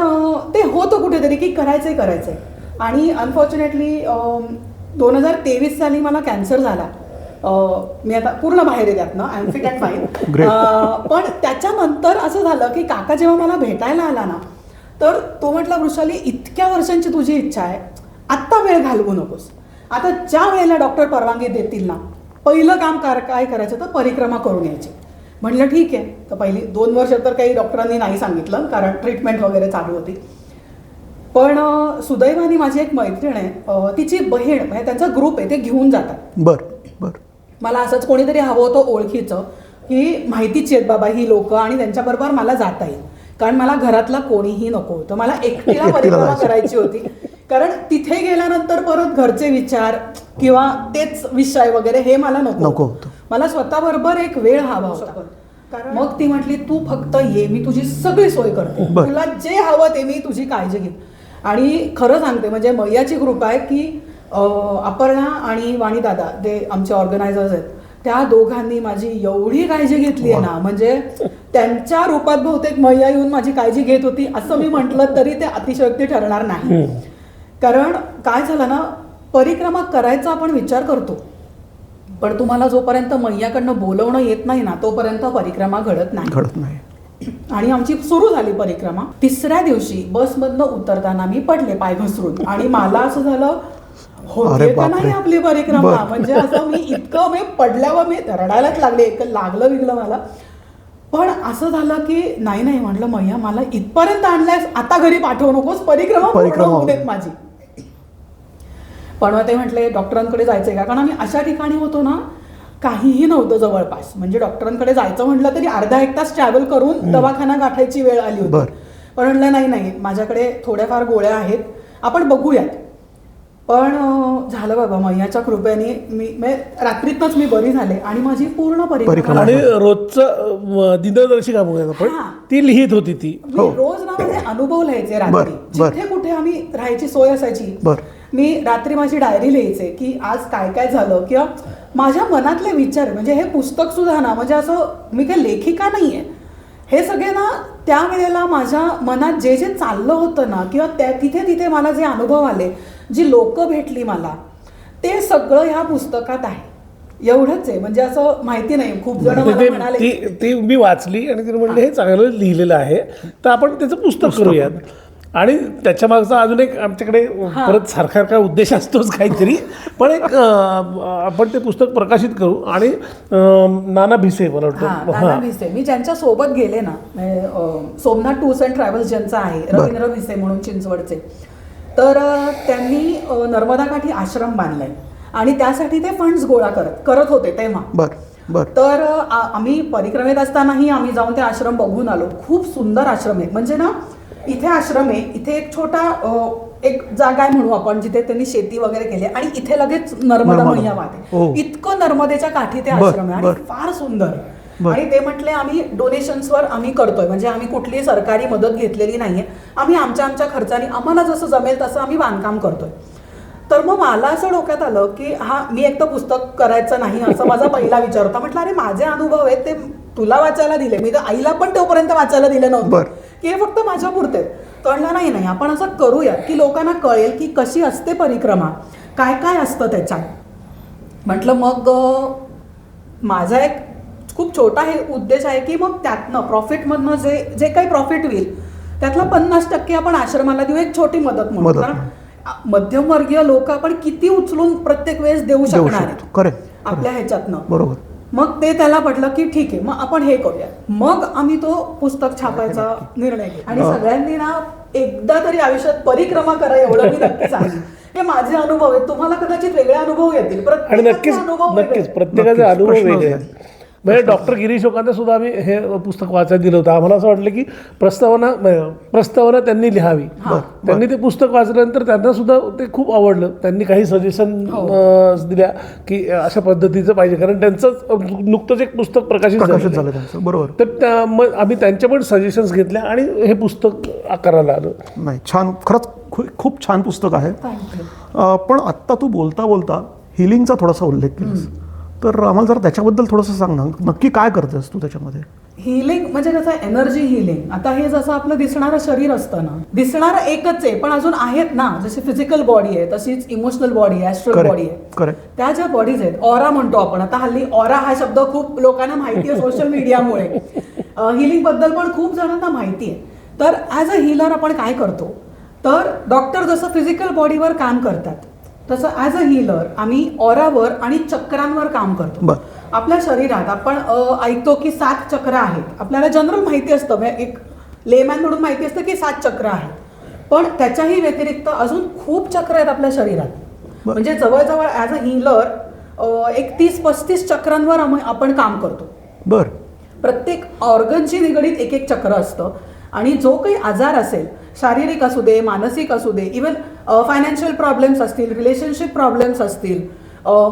ते होतं कुठेतरी की करायचंय. आणि अनफॉर्च्युनेटली 2023 साली मला कॅन्सर झाला. मी आता पूर्ण बाहेर आहे त्यातनं, I am fit and fine. पण त्याच्यानंतर असं झालं की काका जेव्हा मला भेटायला आला ना, तर तो म्हटला, वृषाली इतक्या वर्षांची तुझी इच्छा आहे, आत्ता वेळ घालवू नकोस. आता ज्या वेळेला डॉक्टर परवानगी देतील ना, पहिलं काम काय करायचं तर परिक्रमा करून यायची. म्हटलं ठीक आहे. तर पहिली 2 वर्ष तर काही डॉक्टरांनी नाही सांगितलं, कारण ट्रीटमेंट वगैरे चालू होती. पण सुदैवाने माझी एक मैत्रीण आहे, तिची बहीण, म्हणजे त्यांचा ग्रुप आहे, ते घेऊन जातात. बरं. मला असंच कोणीतरी हवं होतं ओळखीचं, की माहितीची आहेत बाबा ही लोक आणि त्यांच्याबरोबर मला जाता येईल. कारण मला घरातला कोणीही नको होतं, मला एकटीला परिक्रमा करायची होती. कारण तिथे गेल्यानंतर परत घरचे विचार किंवा तेच विषय वगैरे हे मला नको होतं. मला स्वतःबरोबर एक वेळ हवा होता. मग ती म्हटली, तू फक्त ये, मी तुझी सगळी सोय करते, तुला जे हवं ते मी तुझी काळजी घेईन. आणि खरं सांगते, म्हणजे मैयाची कृपा आहे की अपर्णा आणि वाणी दादा, जे आमचे ऑर्गनायझर्स आहेत, त्या दोघांनी माझी एवढी काळजी घेतली आहे ना, म्हणजे त्यांच्या रूपात बहुतेक मैया येऊन माझी काळजी घेत होती असं मी म्हटलं तरी ते अतिशयोक्ती ठरणार नाही. कारण काय झालं ना, परिक्रमा करायचा आपण विचार करतो, पण तुम्हाला जोपर्यंत मैयाकडनं बोलवणं येत नाही ना, तोपर्यंत परिक्रमा घडत नाही. आणि आमची सुरू झाली परिक्रमा. 3ऱ्या दिवशी बसमधनं उतरताना मी पडले पाय घसरून, आणि मला असं झालं होते का नाही आपली परिक्रमा. म्हणजे असं मी इतकं मी पडल्यावर मी रडायलाच लागले, लागलं विगलं मला. पण असं झालं की नाही म्हटलं मैया मला इथपर्यंत आणल्यास आता घरी पाठवू नकोस, परिक्रमा होऊ देत माझी. पण ते म्हटले डॉक्टरांकडे जायचंय का, कारण आम्ही अशा ठिकाणी होतो ना काहीही नव्हतं जवळपास. म्हणजे डॉक्टरांकडे जायचं म्हटलं तरी अर्धा एक तास ट्रॅव्हल करून दवाखाना गाठायची वेळ आली होती. पण म्हटलं नाही माझ्याकडे थोड्याफार गोळ्या आहेत, आपण बघूयात. पण झालं बाबा मैयाच्या कृपेने मी रात्रीतच मी बरी झाले आणि माझी पूर्ण परिक्रमा. आणि रोजचं दिनदर्शिका बघूया आपण, ती लिहित होती ती. रोज ना माझे अनुभव लिहायचे रात्री, जिथे कुठे आम्ही राहायची सोय असायची. मी रात्री माझी डायरी लिहायचे की आज काय काय झालं, किंवा माझ्या मनातले विचार. म्हणजे हे पुस्तक सुद्धा ना, म्हणजे असं मी काही लेखिका नाहीये, हे सगळे ना त्यावेळेला माझ्या मनात जे जे चाललं होतं ना, किंवा तिथे मला जे अनुभव आले, जी लोक भेटली मला, ते सगळं ह्या पुस्तकात आहे. एवढंच आहे. म्हणजे असं माहिती नाही, खूप जण मला म्हणाले. ती मी वाचली आणि तिने म्हणले हे चांगलं लिहिलेलं आहे, तर आपण त्याचं पुस्तक करूयात. आणि त्याच्या मागचा अजून एक आमच्याकडे परत सारखा उद्देश असतोच काहीतरी. पण एक आपण ते पुस्तक प्रकाशित करू. आणि नाना भिसे मला वाटतं, नाना भिसे मी ज्यांच्या सोबत गेले ना, सोमनाथ टूर्स अँड ट्रॅव्हल्स ज्यांचा आहे, रवींद्र भिसे म्हणून चिंचवडचे, तर त्यांनी नर्मदा काठी आश्रम बांधलाय आणि त्यासाठी ते फंड्स गोळा करत होते तेव्हा. तर आम्ही परिक्रमेत असतानाही आम्ही जाऊन ते आश्रम बघून आलो. खूप सुंदर आश्रम आहे. म्हणजे ना इथे आश्रम आहे, इथे एक छोटा एक जागा आहे म्हणू आपण, जिथे त्यांनी शेती वगैरे केली, आणि इथे लगेच नर्मदा मैया वाहते. इतकं नर्मदेच्या काठी ते आश्रम आहे आणि फार सुंदर. आणि ते म्हटले आम्ही डोनेशन्सवर आम्ही करतोय, म्हणजे आम्ही कुठलीही सरकारी मदत घेतलेली नाहीये, आम्ही आमच्या खर्चाने आम्हाला जसं जमेल तसं आम्ही बांधकाम करतोय. तर मग मला असं डोक्यात आलं की मी एक तर पुस्तक करायचं नाही असा माझा पहिला विचार होता. म्हटलं अरे माझे अनुभव आहेत ते तुला वाचायला दिले, मी तर आईला पण तोपर्यंत वाचायला दिले नव्हतं की हे फक्त माझ्या पुरते. कळलं नाही आपण असं करूया की लोकांना कळेल की कशी असते परिक्रमा, काय काय असतं त्याच्यात. म्हटलं मग माझा एक खूप छोटा हे उद्देश आहे की मग त्यातनं प्रॉफिटमधनं जे काही प्रॉफिट होईल त्यातलं 50% आपण आश्रमाला देऊ, एक छोटी मदत म्हणून. कारण मध्यमवर्गीय लोक आपण किती उचलून प्रत्येक वेळेस देऊ शकणार आपल्या ह्याच्यातनं. बरोबर. मग ते त्याला पटलं की ठीक आहे, मग आपण हे करूया. मग आम्ही तो पुस्तक छापायचा निर्णय घेतला. आणि सगळ्यांनी ना एकदा तरी आयुष्यात परिक्रमा करा एवढं मी नक्की सांगेन. हे माझे अनुभव आहेत, तुम्हाला कदाचित वेगळे अनुभव येतील. आणि नक्कीच प्रत्येकाचे अनुभव वेगळे आहेत. म्हणजे डॉक्टर गिरीश ओकांना सुद्धा आम्ही हे पुस्तक वाचायला दिलं होतं. आम्हाला असं वाटलं की प्रस्तावना त्यांनी लिहावी. त्यांनी ते पुस्तक वाचल्यानंतर त्यांना सुद्धा ते खूप आवडलं. त्यांनी काही सजेशन दिल्या की अशा पद्धतीचं पाहिजे, कारण त्यांचं नुकतंच एक पुस्तक प्रकाशित झालं. बरोबर. तर मग आम्ही त्यांच्या पण सजेशन्स घेतल्या आणि हे पुस्तक आकाराला आलं. नाही, छान, खरंच खूप छान पुस्तक आहे. पण आत्ता तू बोलता हिलिंगचा थोडासा उल्लेख केलास, तर आम्हाला जरा त्याच्याबद्दल थोडंसं सांग ना, नक्की काय करतेस तू त्याच्यामध्ये? हिलिंग म्हणजे कसं, एनर्जी हिलिंग. आता हे जसं आपलं दिसणारं शरीर असतं ना, दिसणारं एकच आहे पण अजून आहेत ना, जशी फिजिकल बॉडी आहे तशीच इमोशनल बॉडी आहे, ॲस्ट्रल बॉडी आहे. त्या ज्या बॉडीज आहेत, ऑरा म्हणतो आपण. आता हल्ली ऑरा हा शब्द खूप लोकांना माहिती आहे सोशल मीडियामुळे. हिलिंग बद्दल पण खूप जणांना माहिती आहे. तर ॲज अ हिलर आपण काय करतो, तर डॉक्टर जसं फिजिकल बॉडीवर काम करतात तसं ॲज अ हिलर आम्ही ऑरावर आणि चक्रांवर काम करतो. आपल्या शरीरात आपण ऐकतो की 7 चक्र आहेत. आपल्याला जनरल माहिती असतं, एक लेमॅन म्हणून माहिती असतं की 7 चक्र आहेत. पण त्याच्याही व्यतिरिक्त अजून खूप चक्र आहेत आपल्या शरीरात. म्हणजे जवळजवळ ॲज अ हिलर एक 30-35 चक्रांवर आपण काम करतो. प्रत्येक ऑर्गनशी निगडीत एक चक्र असतं. आणि जो काही आजार असेल, शारीरिक असू दे, मानसिक असू दे, इवन फायनान्शियल प्रॉब्लेम्स असतील, रिलेशनशिप प्रॉब्लेम्स असतील,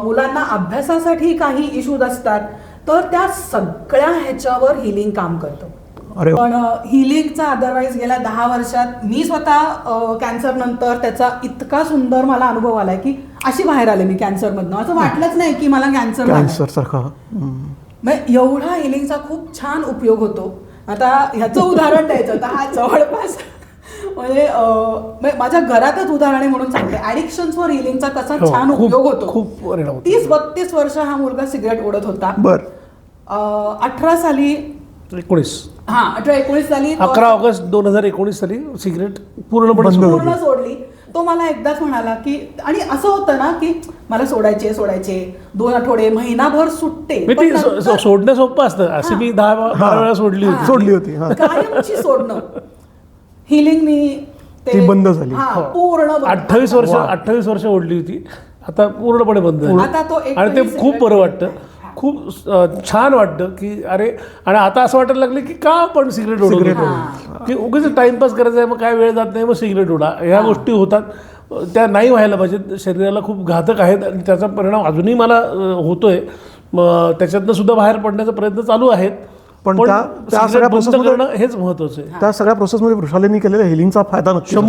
मुलांना अभ्यासासाठी काही इश्यूज असतात, तर त्या सगळ्या ह्याच्यावर हिलिंग काम करतं. पण हिलिंगचा अदरवाईज गेल्या 10 वर्षात मी स्वतः कॅन्सर नंतर त्याचा इतका सुंदर मला अनुभव आलाय की अशी बाहेर आले मी कॅन्सरमधनं. असं वाटलंच नाही की मला कॅन्सर सारखा. एवढा हिलिंगचा खूप छान उपयोग होतो. आता ह्याचं उदाहरण द्यायचं तर हा जवळपास म्हणजे माझ्या घरातच उदाहरण आहे म्हणून सांगते. ॲडिक्शन्सवर हिलिंगचा कसा छान उपयोग होतो. 30-32 वर्ष हा मुलगा सिगरेट ओढत होता. 18 साली 19 साली 11 ऑगस्ट 2019 साली सिगरेट पूर्ण सोडली. तो मला एकदाच म्हणाला की, आणि असं होतं ना की मला सोडायचे 2 आठवडे महिनाभर सुटते मी पण ती नंतर- सोडणं सोपं असतं. अशी मी 10-12 वेळा सोडली होती. सोडली होती, हा. कायमची सोडणं. हिलिंग मी ती बंद झाली. पूर्ण बंद. 28 वर्ष ओढली होती, आता पूर्णपणे बंद झाली. आता तो एक आणि ते तरी खूप cigarette बरं वाटतं, खूप छान वाटतं की अरे. आणि आता असं वाटायला लागलं की का आपण सिगरेट ओढतो, की उगीच टाइमपास करायचा आहे, मग काय वेळ जात नाही, मग सिगरेट ओढा. ह्या गोष्टी होतात, त्या नाही व्हायला पाहिजेत. शरीराला खूप घातक आहेत आणि त्याचा परिणाम अजूनही मला होतोय. त्याच्यातनं सुद्धा बाहेर पडण्याचा प्रयत्न चालू आहेत, पण पण त्या सिगरेट सगळ्या बंद प्रोसेसमध्ये- करणं हेच महत्वाचं आहे. त्या सगळ्या प्रोसेसमध्ये वृषालींनी केलेल्या हिलिंगचा फायदा नक्की झाला.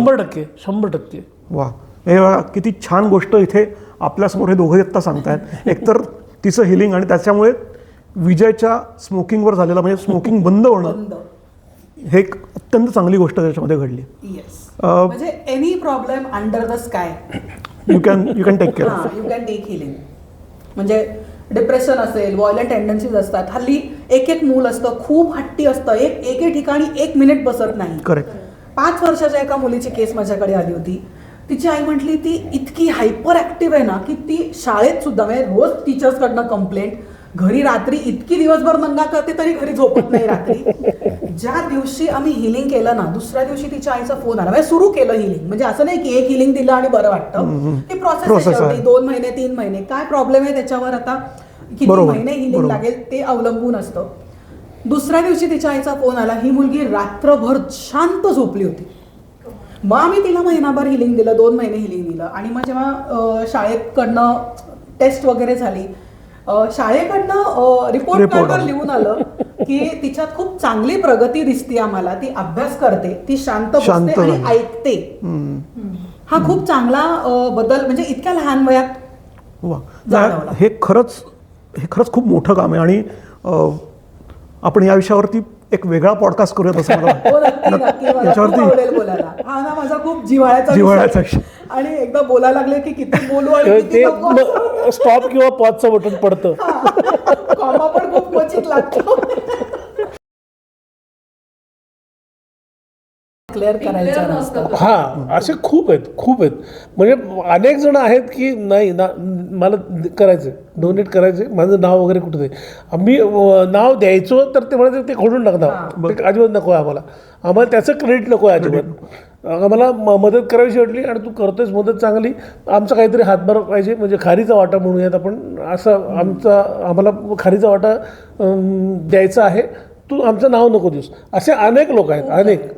100%. वा, हे बघा, किती छान गोष्ट इथे आपल्यासमोर हे दोघे आत्ता सांगतायत. एकतर तिचं हिलिंग आणि त्याच्यामुळे विजयच्या स्मोकिंगवर झालेला, म्हणजे स्मोकिंग बंद होणं, बंद. हे एक अत्यंत चांगली गोष्ट त्याच्यामध्ये घडली. येस, म्हणजे any problem under the sky you can take care. You can take healing. म्हणजे डिप्रेशन असेल, व्हायलंट टेंडन्सीज असतात. हल्ली एक मूल असतं, खूप हट्टी असतं, एके ठिकाणी 1 मिनिट बसत नाही. करेक्ट. 5 वर्षाच्या एका मुलीची केस माझ्याकडे आली होती. तिची आई म्हटली ती इतकी हायपर ऍक्टिव्ह आहे ना की ती शाळेत सुद्धा, म्हणजे रोज टीचर्सकडनं कंप्लेंट, घरी रात्री इतकी दिवसभर दंगा करते तरी घरी झोपत नाही रात्री. ज्या दिवशी आम्ही हिलिंग केलं ना, दुसऱ्या दिवशी तिच्या आईचा फोन आला. म्हणजे सुरू केलं हिलिंग, म्हणजे असं नाही की एक हिलिंग दिलं आणि बरं वाटतं. ती प्रोसेस आहे, 2 महिने 3 महिने, काय प्रॉब्लेम आहे त्याच्यावर आता किती महिने हिलिंग लागेल ते अवलंबून असतं. दुसऱ्या दिवशी तिच्या आईचा फोन आला, ही मुलगी रात्रभर शांत झोपली होती. मग आम्ही तिला महिनाभर हिलिंग दिलं, 2 महिने हिलिंग दिलं. आणि मग जेव्हा शाळेकडनं टेस्ट वगैरे झाली, शाळेकडनं रिपोर्ट कार्डवर लिहून आलं की तिच्यात खूप चांगली प्रगती दिसते आम्हाला, ती अभ्यास करते, ती शांत बसते आणि ऐकते. हा खूप चांगला बदल, म्हणजे इतक्या लहान वयात वा, जाणवला. हे खरंच खूप मोठं काम आहे. आणि आपण या विषयावरती एक वेगळा पॉडकास्ट करूयात असं मला हो, नक्की मला खूप याच्यावरती आवडेल बोलायला. हा ना माझा खूप जिव्हाळ्याचा जिव्हाळ्याचा विषय. आणि एकदा बोलायला लागले की किती बोलू आणि किती ते नको. स्टॉप किंवा पॉजचं बटन पडतं. कॉमा पण खूप क्वचित लागतो. क्लिअर करायचा नसतं. हा, असे खूप आहेत. म्हणजे अनेक जण आहेत की नाही ना, मला करायचं, डोनेट करायचे, माझं नाव वगैरे कुठं नाही. आम्ही नाव द्यायचो तर ते म्हणायचं ते खोडून टाकणार, ते अजिबात नको आहे आम्हाला त्याचं क्रेडिट नको आहे अजिबात. आम्हाला मदत करायची वाटली आणि तू करतोयस मदत चांगली, आमचा काहीतरी हातभार पाहिजे, म्हणजे खारीचा वाटा म्हणूयात आपण, असं आम्हाला खारीचा वाटा द्यायचा आहे, तू आमचं नाव नको देऊस. असे अनेक लोक आहेत,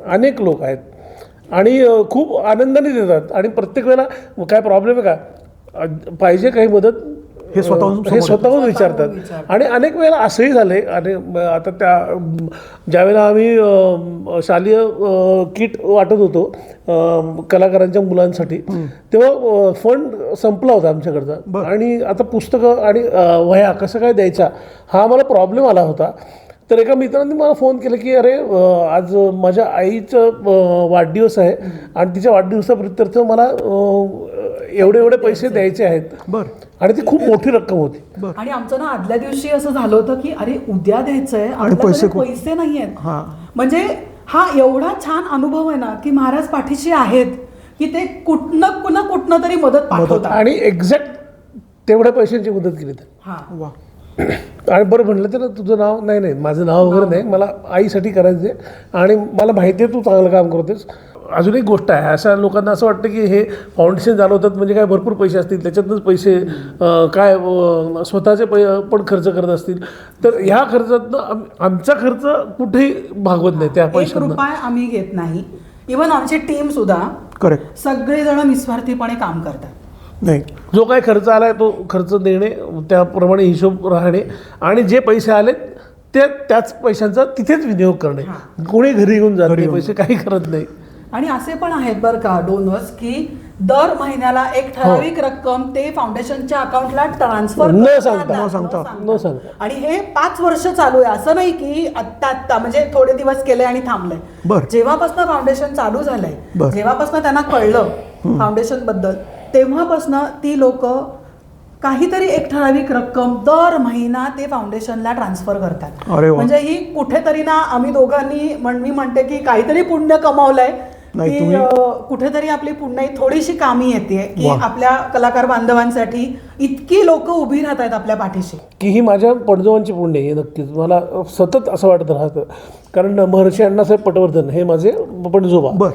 अनेक लोक आहेत आणि खूप आनंदाने देतात. आणि प्रत्येक वेळेला काय प्रॉब्लेम आहे का, पाहिजे काही मदत, हे स्वतःहून विचारतात. आणि अनेक वेळेला असंही झालंय. आणि आता ज्यावेळेला आम्ही शालेय किट वाटत होतो कलाकारांच्या मुलांसाठी, तेव्हा फंड संपला होता आमच्याकडचा. आणि आता पुस्तकं आणि वह्या कसं काय द्यायच्या हा आम्हाला प्रॉब्लेम आला होता. तर एका मित्रांनी मला फोन केला की अरे आज माझ्या आईचं वाढदिवस आहे आणि तिच्या वाढदिवसाप्रित्यर्थ मला एवढे पैसे द्यायचे आहेत. बरं. आणि ती खूप मोठी रक्कम होती. आणि आमचं ना आदल्या दिवशी असं झालं होतं की अरे उद्या द्यायचंय, पैसे नाही आहेत. म्हणजे हा एवढा छान अनुभव आहे ना की महाराज पाठीशी आहेत की ते कुठनं तरी मदत पाठवतात. आणि एक्झॅक्ट तेवढ्या पैशांची मदत केली तर. आणि बरं म्हटलं तर तुझं नाव नाही, माझं नाव वगैरे नाही, मला आईसाठी करायचं आहे आणि मला माहिती आहे तू चांगलं काम करतेस. अजून एक गोष्ट आहे, अशा लोकांना असं वाटतं की हे फाउंडेशन चालवतात म्हणजे काय भरपूर पैसे असतील, त्याच्यातूनच पैसे काय स्वतःचे पण खर्च करत असतील. तर ह्या खर्चातनं आमचा खर्च कुठेही भागवत नाही. त्या पैशातनं ₹1 आम्ही घेत नाही. इव्हन आमची टीम सुद्धा करेक्ट सगळेजण निस्वार्थीपणे काम करतात. नाही, जो काय खर्च आलाय तो खर्च देणे, त्याप्रमाणे हिशोब राहणे आणि जे पैसे आले त्याच पैशांचा तिथेच विनियोग करणे. कोणी घरी येऊन जाते पैसे काही करत नाही. आणि असे पण आहेत बरं का डोनर्स की दर महिन्याला एक ठराविक रक्कम ते फाउंडेशनच्या अकाउंटला ट्रान्सफर न सांगता. आणि हे 5 वर्ष चालू आहे. असं नाही की आत्ता म्हणजे थोडे दिवस केले आणि थांबलंय. जेव्हापासून फाउंडेशन चालू झालंय, जेव्हापासून त्यांना कळलं फाउंडेशन बद्दल, तेव्हापासून ती लोक काहीतरी एक ठराविक रक्कम दर महिना ते फाउंडेशनला ट्रान्सफर करतात. म्हणजे ही कुठेतरी ना आम्ही दोघांनी मी म्हणते की काहीतरी पुण्य कमावलंय नाही, की तुम्ही- कुठेतरी आपली पुण्याई थोडीशी कामी येते की वा. आपल्या कलाकार बांधवांसाठी इतकी लोक उभी राहत आहेत आपल्या पाठीशी. की ही माझ्या पणजोबांची पुण्य आहे नक्कीच. मला सतत असं वाटत राहतं, कारण महर्षी अण्णासाहेब पटवर्धन हे माझे पणजोबा.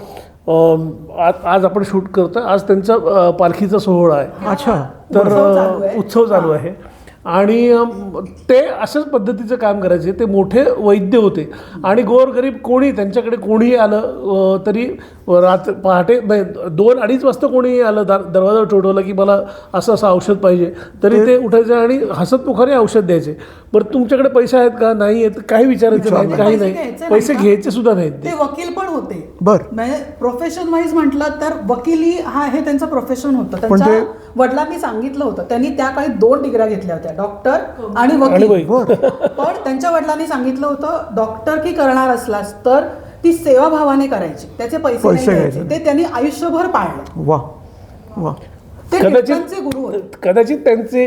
आज आपण शूट करतो, आज त्यांचा पालखीचा सोहळा आहे. अच्छा. तर उत्सव चालू आहे. उत्सव चालू आहे. आणि ते अशाच पद्धतीचं काम करायचे. ते मोठे वैद्य होते आणि गोरगरीब कोणी त्यांच्याकडे कोणीही आलं तरी पहाटे 2-2:30 वाजता कोणीही आलं दरवाजा ठोठवला की मला असं असं औषध पाहिजे, तरी ते उठायचे आणि हसत मुखाने औषध द्यायचे. बरं तुमच्याकडे पैसे आहेत का, नाही आहेत, काही विचारायचं नाही, काही पैसे नाही, घ्यायचे पैसे नाही का? घ्यायचे सुद्धा नाहीत ते वकील पण होते. बरं. म्हणजे प्रोफेशन वाईज म्हटलं तर वकिली हे त्यांचं प्रोफेशन होतं. पण त्यांच्या वडिलांनी सांगितलं होतं, त्यांनी त्या काळी 2 डिग्र्या घेतल्या होत्या, डॉक्टर आणि वकील. पण त्यांच्या वडिलांनी सांगितलं होतं डॉक्टर की करणार असलास तर ती सेवाभावाने करायची, त्याचे पैसे नाही घ्यायचे. ते त्यांनी आयुष्यभर पाळलं. वा वा. ते टिळकांचे गुरु होते. कदाचित त्यांचे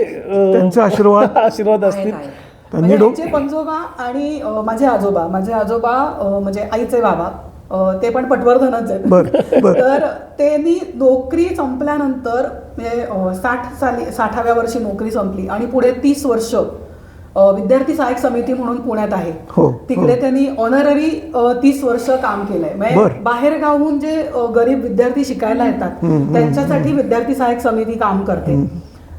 त्यांचे आशीर्वाद असतील. म्हणजे त्यांचे पणजोबा आणि माझे आजोबा म्हणजे आईचे बाबा ते पण पटवर्धनच आहेत. तर त्यांनी नोकरी संपल्यानंतर 60व्या वर्षी नोकरी संपली आणि पुढे 30 वर्ष विद्यार्थी सहाय्यक समिती म्हणून पुण्यात आहे. तिकडे त्यांनी ऑनररी 30 वर्ष काम केलंय. म्हणजे बाहेर गावहून जे गरीब विद्यार्थी शिकायला येतात त्यांच्यासाठी विद्यार्थी सहाय्यक समिती काम करते.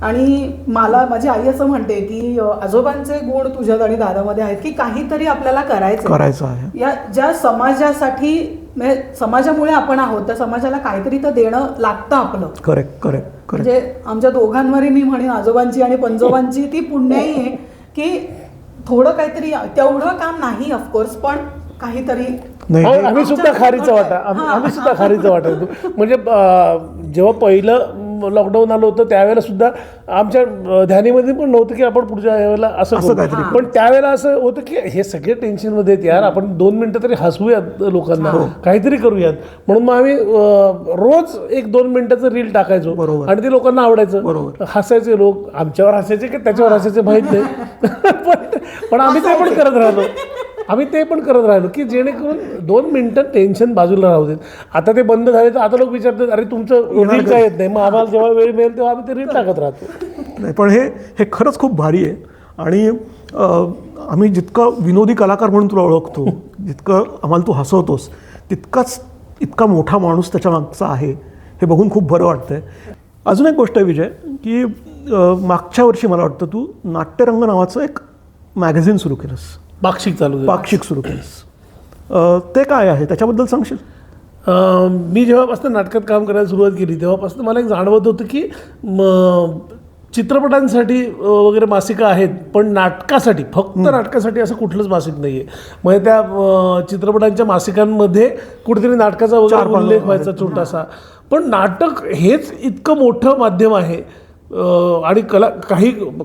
आणि माझी आई असं म्हणते की आजोबांचे गुण तुझ्यात आणि दादामध्ये आहेत की काहीतरी आपल्याला करायचं आहे. या ज्या समाजासाठी म्हणजे समाजामुळे आपण आहोत त्या समाजाला काहीतरी तर देणं लागतं आपलं. करेक्ट. म्हणजे आमच्या दोघांवरही मी म्हणेन आजोबांची आणि पणजोबांची ती पुण्याई आहे की थोडं काहीतरी, तेवढं काम नाही ऑफकोर्स, पण काहीतरी. आम्ही सुद्धा खारीचा वाटा येतो. म्हणजे जेव्हा पहिलं लॉकडाऊन आलं होतं त्यावेळेला सुद्धा आमच्या ध्यानीमध्ये पण नव्हतं की आपण पुढच्या वेळेला असं करू. पण त्यावेळेला असं होतं की हे सगळे टेन्शनमध्ये आहेत यार, आपण 2 मिनिटं तरी हसवूयात लोकांना, काहीतरी करूयात. म्हणून मग आम्ही रोज 1-2 मिनिटाचं रील टाकायचो आणि ते लोकांना आवडायचं. हसायचे लोक, आमच्यावर हसायचे की त्याच्यावर हसायचे माहीत नाही, पण आम्ही ते पण करत राहिलो की जेणेकरून 2 मिनिटं टेन्शन बाजूला राहू देत. आता ते बंद झाले तर आता लोक विचारतात अरे तुमचं रील काय येत नाही, मग आम्हाला जेव्हा वेळ मिळेल तेव्हा आम्ही ते रील टाकत राहतो. नाही, पण हे खरंच खूप भारी आहे. आणि आम्ही जितकं विनोदी कलाकार म्हणून तुला ओळखतो, जितकं आम्हाला तू हसवतोस, इतका मोठा माणूस त्याच्या मागचा आहे हे बघून खूप बरं वाटतंय. अजून एक गोष्ट आहे विजय, की मागच्या वर्षी मला वाटतं तू नाट्यरंग नावाचं एक मॅगझिन सुरू केलंस, पाक्षिक सुरू केलंस. ते काय आहे त्याच्याबद्दल सांगशील? मी जेव्हापासून नाटकात काम करायला सुरुवात केली तेव्हापासून मला एक जाणवत होतं की चित्रपटांसाठी वगैरे मासिकं आहेत, पण नाटकासाठी, फक्त नाटकासाठी असं कुठलंच मासिक नाही आहे. म्हणजे त्या चित्रपटांच्या मासिकांमध्ये कुठेतरी नाटकाचा वगैरे उल्लेख व्हायचा छोटासा, पण नाटक हेच इतकं मोठं माध्यम आहे. आणि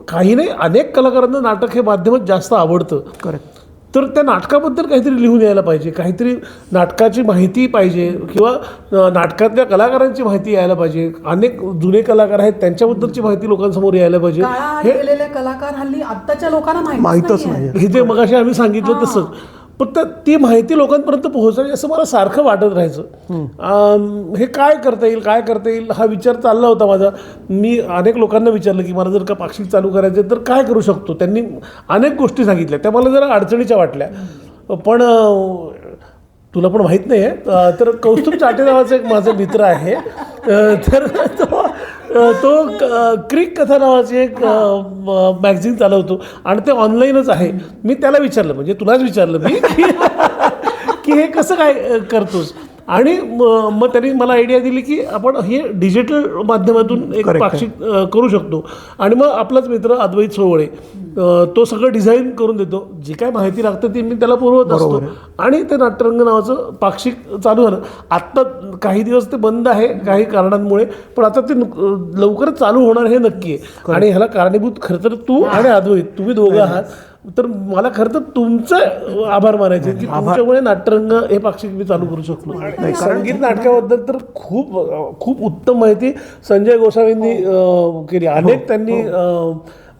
काही नाही, अनेक कलाकारांना नाटक हे माध्यमच जास्त आवडतं. करेक्ट. तर त्या नाटकाबद्दल काहीतरी लिहून यायला पाहिजे, काहीतरी नाटकाची माहिती पाहिजे किंवा नाटकातल्या कलाकारांची माहिती यायला पाहिजे. अनेक जुने कलाकार आहेत त्यांच्याबद्दलची माहिती लोकांसमोर यायला पाहिजे. हे कलाकार हल्ली आत्ताच्या लोकांना माहीतच नाही. हे जे मगाशी आम्ही सांगितलं तसंच, फक्त ती माहिती लोकांपर्यंत पोहोचावी असं मला सारखं वाटत राहायचं. हे काय करता येईल हा विचार चालला होता माझा. मी अनेक लोकांना विचारलं की मला जर का पाक्षिक चालू करायचं तर काय करू शकतो. त्यांनी अनेक गोष्टी सांगितल्या, त्या मला जरा अडचणीच्या वाटल्या. पण तुला पण माहीत नाही आहे तर कौस्तुभ चाटे नावाचा एक माझा मित्र आहे, तर तो क्रिक कथा नावाची एक मॅगझिन चालवतो आणि ते ऑनलाईनच आहे. मी त्याला विचारलं, म्हणजे तुलाच विचारलं मी की हे कसं काय करतोस. आणि मग त्यांनी मला आयडिया दिली की आपण हे डिजिटल माध्यमातून एक पाक्षिक करू शकतो. आणि मग आपलाच मित्र अद्वैत सोवळे तो सगळं डिझाईन करून देतो, जी काय माहिती लागतं ती मी त्याला पुरवत असतो. आणि ते नाट्यरंग नावाचं पाक्षिक चालू झालं. आत्ता काही दिवस ते बंद आहे काही कारणांमुळे, पण आता ते लवकरच चालू होणार हे नक्की आहे. आणि ह्याला कारणीभूत खरं तर तू आणि अद्वैत, तुम्ही दोघं आहात. तर मला खरं तर तुमचं आभार मानायचे की तुमच्यामुळे नाट्यरंग हे पाक्षिक मी चालू करू शकलो. संगीत नाटकाबद्दल तर खूप उत्तम माहिती संजय गोसावींनी केली. अनेक त्यांनी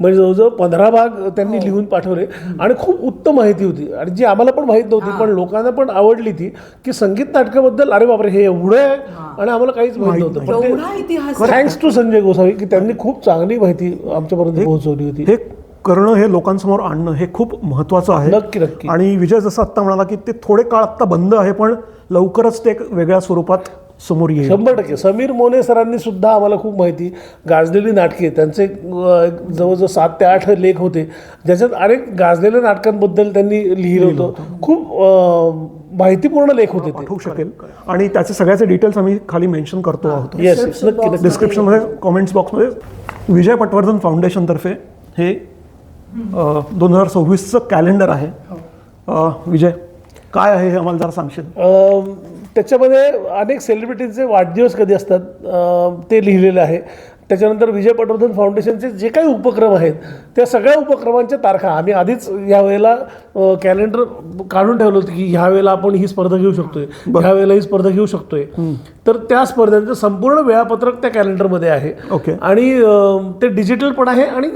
म्हणजे जवळजवळ 15 भाग त्यांनी लिहून पाठवले आणि खूप उत्तम माहिती होती आणि जी आम्हाला पण माहीत नव्हती पण लोकांना पण आवडली ती की संगीत नाटकाबद्दल अरे बापरे हे एवढं आहे आणि आम्हाला काहीच माहित नव्हतं एवढा इतिहास थँक्स टू संजय गोसावी की त्यांनी खूप चांगली माहिती आमच्यापर्यंत पोहोचवली होती. हे करणं, हे लोकांसमोर आणणं हे खूप महत्त्वाचं आहे. नक्की नक्की. आणि विजय जसं आत्ता म्हणाला की ते थोडे काळ आत्ता बंद आहे पण लवकरच ते एक वेगळ्या स्वरूपात समोर येईल. 100%. समीर मोने सरांनी सुद्धा आम्हाला खूप माहिती गाजलेली नाटके त्यांचे जवळजवळ 7 ते 8 लेख होते ज्याच्यात अनेक गाजलेल्या नाटकांबद्दल त्यांनी लिहिलं होतं. खूप माहितीपूर्ण लेख होते ते. पाठवू शकेल आणि त्याचे सगळ्याचे डिटेल्स आम्ही खाली मेन्शन करतो आहोत येस नक्की नक्की. डिस्क्रिप्शनमध्ये कॉमेंट्स बॉक्समध्ये. विजय पटवर्धन फाउंडेशनतर्फे हे 2026चं कॅलेंडर आहे. विजय काय आहे हे आम्हाला जरा सांगशील? त्याच्यामध्ये अनेक सेलिब्रिटींचे वाढदिवस कधी असतात ते लिहिलेलं आहे. त्याच्यानंतर विजय पटवर्धन फाउंडेशनचे जे काही उपक्रम आहेत त्या सगळ्या उपक्रमांच्या तारखा आम्ही आधीच यावेळेला कॅलेंडर काढून ठेवलं होतं की ह्या वेळेला आपण ही स्पर्धा घेऊ शकतोय, ह्या वेळेला ही स्पर्धा घेऊ शकतोय. तर त्या स्पर्धांचं संपूर्ण वेळापत्रक त्या कॅलेंडरमध्ये आहे. ओके. आणि ते डिजिटल पण आहे आणि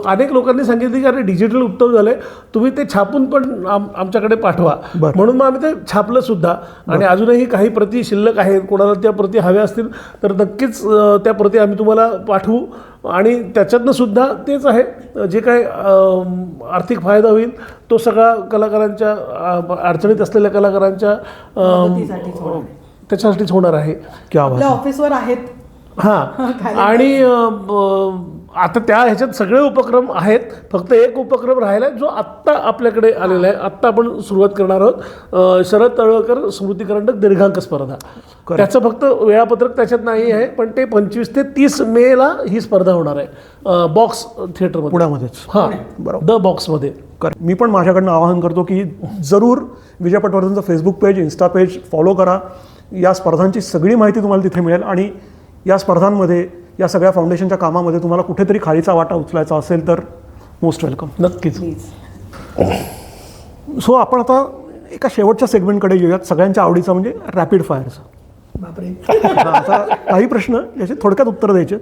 अनेक लोकांनी सांगितलं की अरे डिजिटल उत्तम झालंय, तुम्ही ते छापून पण आमच्याकडे पाठवा. म्हणून मग आम्ही ते छापलं सुद्धा आणि अजूनही काही प्रती शिल्लक आहेत. कोणाला त्या प्रती हव्या असतील तर नक्कीच त्या प्रती आम्ही तुम्हाला पाठवू. आणि त्याच्यातनं सुद्धा तेच आहे जे काय आर्थिक फायदा होईल तो सगळा कलाकारांच्या अडचणीत असलेल्या कलाकारांच्या त्याच्यासाठीच होणार आहे. आपल्या ऑफिसवर आहेत. हां. आणि आता त्या ह्याच्यात सगळे उपक्रम आहेत. फक्त एक उपक्रम राहिला आहे जो आत्ता आपल्याकडे आलेला आहे. आत्ता आपण सुरुवात करणार आहोत. शरद तळवळकर स्मृती करंडक दीर्घांक स्पर्धा. त्याचं फक्त वेळापत्रक त्याच्यात नाही आहे पण ते 25 ते 30 मेला ही स्पर्धा होणार आहे बॉक्स थिएटरमध्ये पुण्यामध्येच. हां बरोबर. द बॉक्समध्ये. मी पण माझ्याकडनं आवाहन करतो की जरूर विजय पटवर्धनचं Facebook page, insta page follow करा. या स्पर्धांची सगळी माहिती तुम्हाला तिथे मिळेल आणि या स्पर्धांमध्ये या सगळ्या फाउंडेशनच्या कामामध्ये तुम्हाला कुठेतरी खालीचा वाटा उचलायचा असेल तर मोस्ट वेलकम. नक्कीच. सो आपण आता एका शेवटच्या सेगमेंटकडे येऊयात, सगळ्यांच्या आवडीचा म्हणजे रॅपिड फायरचा. बापरे. आता काही प्रश्न याचे थोडक्यात उत्तर द्यायचे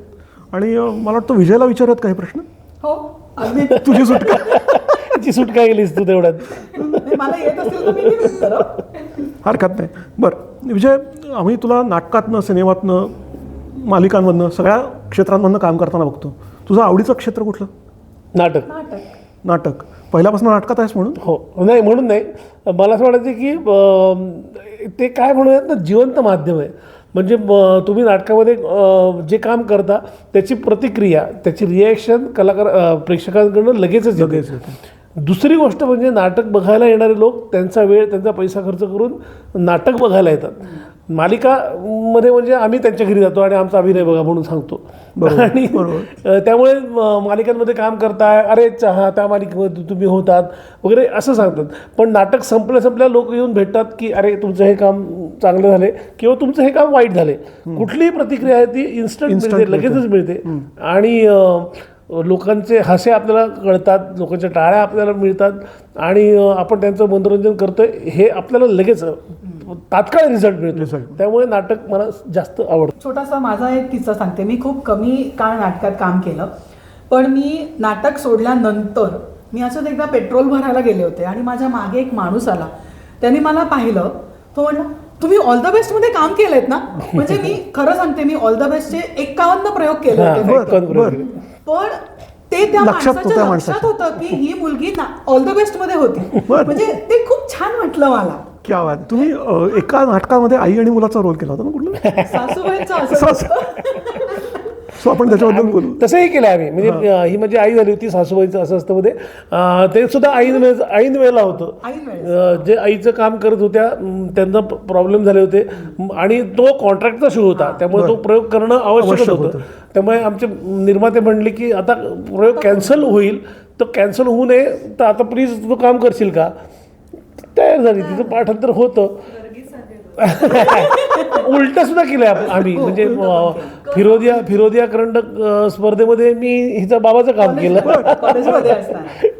आणि मला वाटतं विजयला विचारूयात काही प्रश्न. हो अगदी. तुझी सुटका. ची सुटका गेलीस तू तेवढ्यात. मला येत असेल तर मी देईन उत्तरं. हरकत नाही. बरं विजय, आम्ही तुला नाटकातनं, सिनेमातनं, मालिकांमधनं सगळ्या क्षेत्रांमधनं काम करताना बघतो. तुझं आवडीचं क्षेत्र कुठलं? नाटक. नाटक. पहिल्यापासून नाटकात आहेस म्हणून? हो. नाही म्हणून नाही, मला असं वाटायचं की ते काय म्हणूयात ना जिवंत माध्यम आहे. म्हणजे तुम्ही नाटकामध्ये जे काम करता त्याची प्रतिक्रिया, त्याची रिॲक्शन प्रेक्षकांकडून लगेचच येते. दुसरी गोष्ट म्हणजे नाटक बघायला येणारे लोक त्यांचा वेळ, त्यांचा पैसा खर्च करून नाटक बघायला येतात. मालिकामध्ये म्हणजे आम्ही त्यांच्या घरी जातो आणि आमचा अभिनय बघा म्हणून सांगतो. आणि त्यामुळे मालिकांमध्ये काम करताय, अरे चहा त्या मालिकेमध्ये तुम्ही होतात वगैरे असं सांगतात. पण नाटक संपल्या लोक येऊन भेटतात की अरे तुमचं हे काम चांगलं झाले किंवा तुमचं हे काम वाईट झाले. कुठलीही प्रतिक्रिया आहे ती इन्स्टंट मिळते, लगेचच मिळते. आणि लोकांचे हास्य आपल्याला कळतात, लोकांच्या टाळ्या आपल्याला मिळतात आणि आपण त्यांचं मनोरंजन करतोय हे आपल्याला लगेच तात्काळ रिझल्ट मिळतो. त्यामुळे नाटक मला जास्त आवडतं. छोटासा माझा एक किस्सा सांगते. मी खूप कमी काळ नाटकात काम केलं पण मी नाटक सोडल्यानंतर मी असंच एकदा पेट्रोल भरायला गेले होते आणि माझ्या मागे एक माणूस आला. त्याने मला पाहिलं. तो म्हणला तुम्ही ऑल द बेस्ट मध्ये काम केलेत ना. म्हणजे मी खरं सांगते मी ऑल द बेस्टचे 51 प्रयोग केले होते. पण ते त्या माणसाच्या लक्षात होतं की ही मुलगी ऑल द बेस्ट मध्ये होती. म्हणजे ते खूप छान वाटलं मला. क्या बात. तुम्ही एका नाटकामध्ये आई आणि मुलाचा रोल केला होता ना कुठला? सासूबाईंचा. सो आपण त्याच्याबद्दल बोलू. तसंही केलं आम्ही. म्हणजे ही माझी आई झाली होती, सासूबाईचं असं असतं मध्ये. ते सुद्धा ऐन वेळेला होतं. जे आईचं काम करत होत्या त्यांना प्रॉब्लेम झाले होते आणि तो कॉन्ट्रॅक्टचा शो होता त्यामुळे तो प्रयोग करणं आवश्यक होतं. त्यामुळे आमचे निर्माते म्हणले की आता प्रयोग कॅन्सल होईल तर कॅन्सल होऊ नये तर आता प्लीज तू काम करशील का. तयार झाली. तिचं पाठांतर होतं. उलट सुद्धा केलंय आम्ही. म्हणजे फिरोदिया करंडक स्पर्धेमध्ये मी हिच्या बाबाचं काम केलं.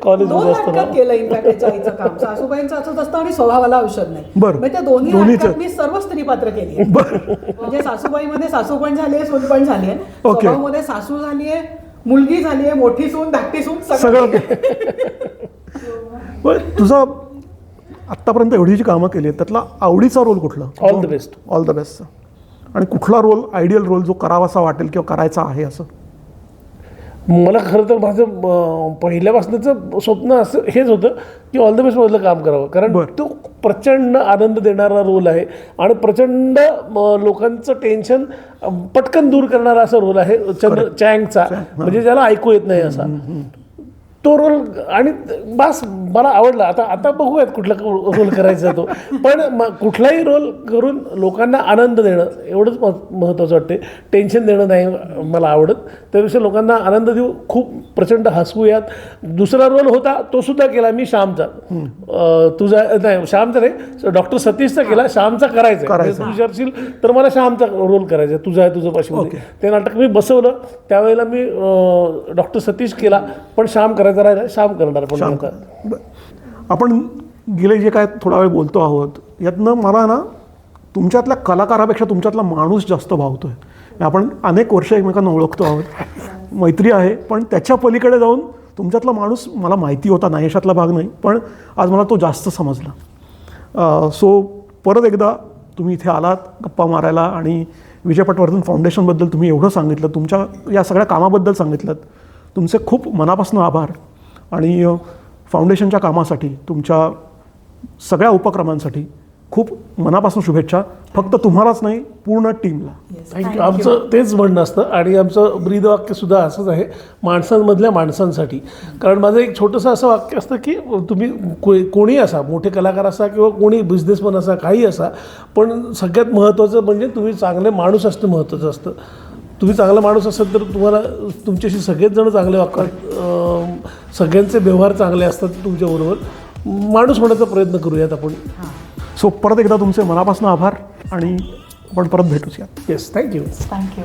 कॉलेजमध्ये केलं इनफॅक्ट काम. सासूबाईंचं असंच असतं आणि स्वभावाला औषध नाही. म्हणजे त्या दोन्ही नाटकात मी सर्व स्त्री पात्र केली. म्हणजे सासूबाईमध्ये सासू पण झाली आहे, सून पण झाली आहे. स्वभावामध्ये सासू झाली आहे, मुलगी झाली आहे, मोठी सून, धाकटी सून, सगळं बरं, तुझा आत्तापर्यंत एवढी जी कामं केली आहेत त्यातला आवडीचा रोल कुठला? All the best. All the best. आणि कुठला रोल, आयडियल रोल जो करावासा वाटेल किंवा करायचा आहे असं? मला खरं तर माझं पहिल्यापासूनचं स्वप्न असं हेच होतं की ऑल द बेस्टमधलं काम करावं, कारण बरं. तो प्रचंड आनंद देणारा रोल आहे आणि प्रचंड लोकांचं टेन्शन पटकन दूर करणारा असा रोल आहे चँगचा, म्हणजे ज्याला ऐकू येत नाही असा तो रोल. आणि बस मला आवडला. आता बघूयात कुठला रोल करायचा तो, पण कुठलाही रोल करून लोकांना आनंद देणं एवढंच महत्त्वाचं वाटते. टेन्शन देणं नाही मला आवडत, त्यापेक्षा लोकांना आनंद देऊ, खूप प्रचंड हसवूयात. दुसरा रोल होता तो सुद्धा केला मी श्यामचा, तुझा नाही श्यामचा नाही, डॉक्टर सतीशचा केला. श्यामचा करायचा तू विचारशील तर मला श्यामचा रोल करायचा, तुझा आहे तुझं पाशी. ते नाटक मी बसवलं त्यावेळेला मी डॉक्टर सतीश केला, पण श्याम करायचा राहिला, श्याम करणार. पण आता आपण गेले जे काय थोडा वेळ बोलतो आहोत यातनं मला ना तुमच्यातल्या कलाकारापेक्षा तुमच्यातला माणूस जास्त भावतोय. आपण अनेक वर्ष एकमेकांना ओळखतो आहोत, मैत्री आहे, पण त्याच्या पलीकडे जाऊन तुमच्यातला माणूस मला माहिती होता, नाही याच्यातला भाग नाही, पण आज मला तो जास्त समजला. सो परत एकदा तुम्ही इथे आलात गप्पा मारायला आणि विजय पटवर्धन फाउंडेशनबद्दल तुम्ही एवढं सांगितलं, तुमच्या या सगळ्या कामाबद्दल सांगितलं, तुमचे खूप मनापासून आभार. आणि फाउंडेशनच्या कामासाठी, तुमच्या सगळ्या उपक्रमांसाठी खूप मनापासून शुभेच्छा. फक्त तुम्हालाच नाही, पूर्ण टीमला. थँक्यू. आमचं तेच म्हणणं असतं आणि आमचं ब्रीदवाक्यसुद्धा असंच आहे, माणसांमधल्या माणसांसाठी. कारण माझं एक छोटंसं असं वाक्य असतं की तुम्ही कोणी असा, मोठे कलाकार असा किंवा कोणी बिझनेसमन असा, काही असा, पण सगळ्यात महत्त्वाचं म्हणजे तुम्ही चांगले माणूस असणं महत्त्वाचं असतं. तुम्ही चांगला माणूस असाल तर तुम्हाला तुमच्याशी सगळेच जण चांगले वागतात, सगळ्यांचे व्यवहार चांगले असतात तुमच्याबरोबर. माणूस होण्याचा प्रयत्न करूयात आपण. सो परत एकदा तुमचे मनापासून आभार आणि आपण परत भेटूया. Yes, thank you. थँक्यू.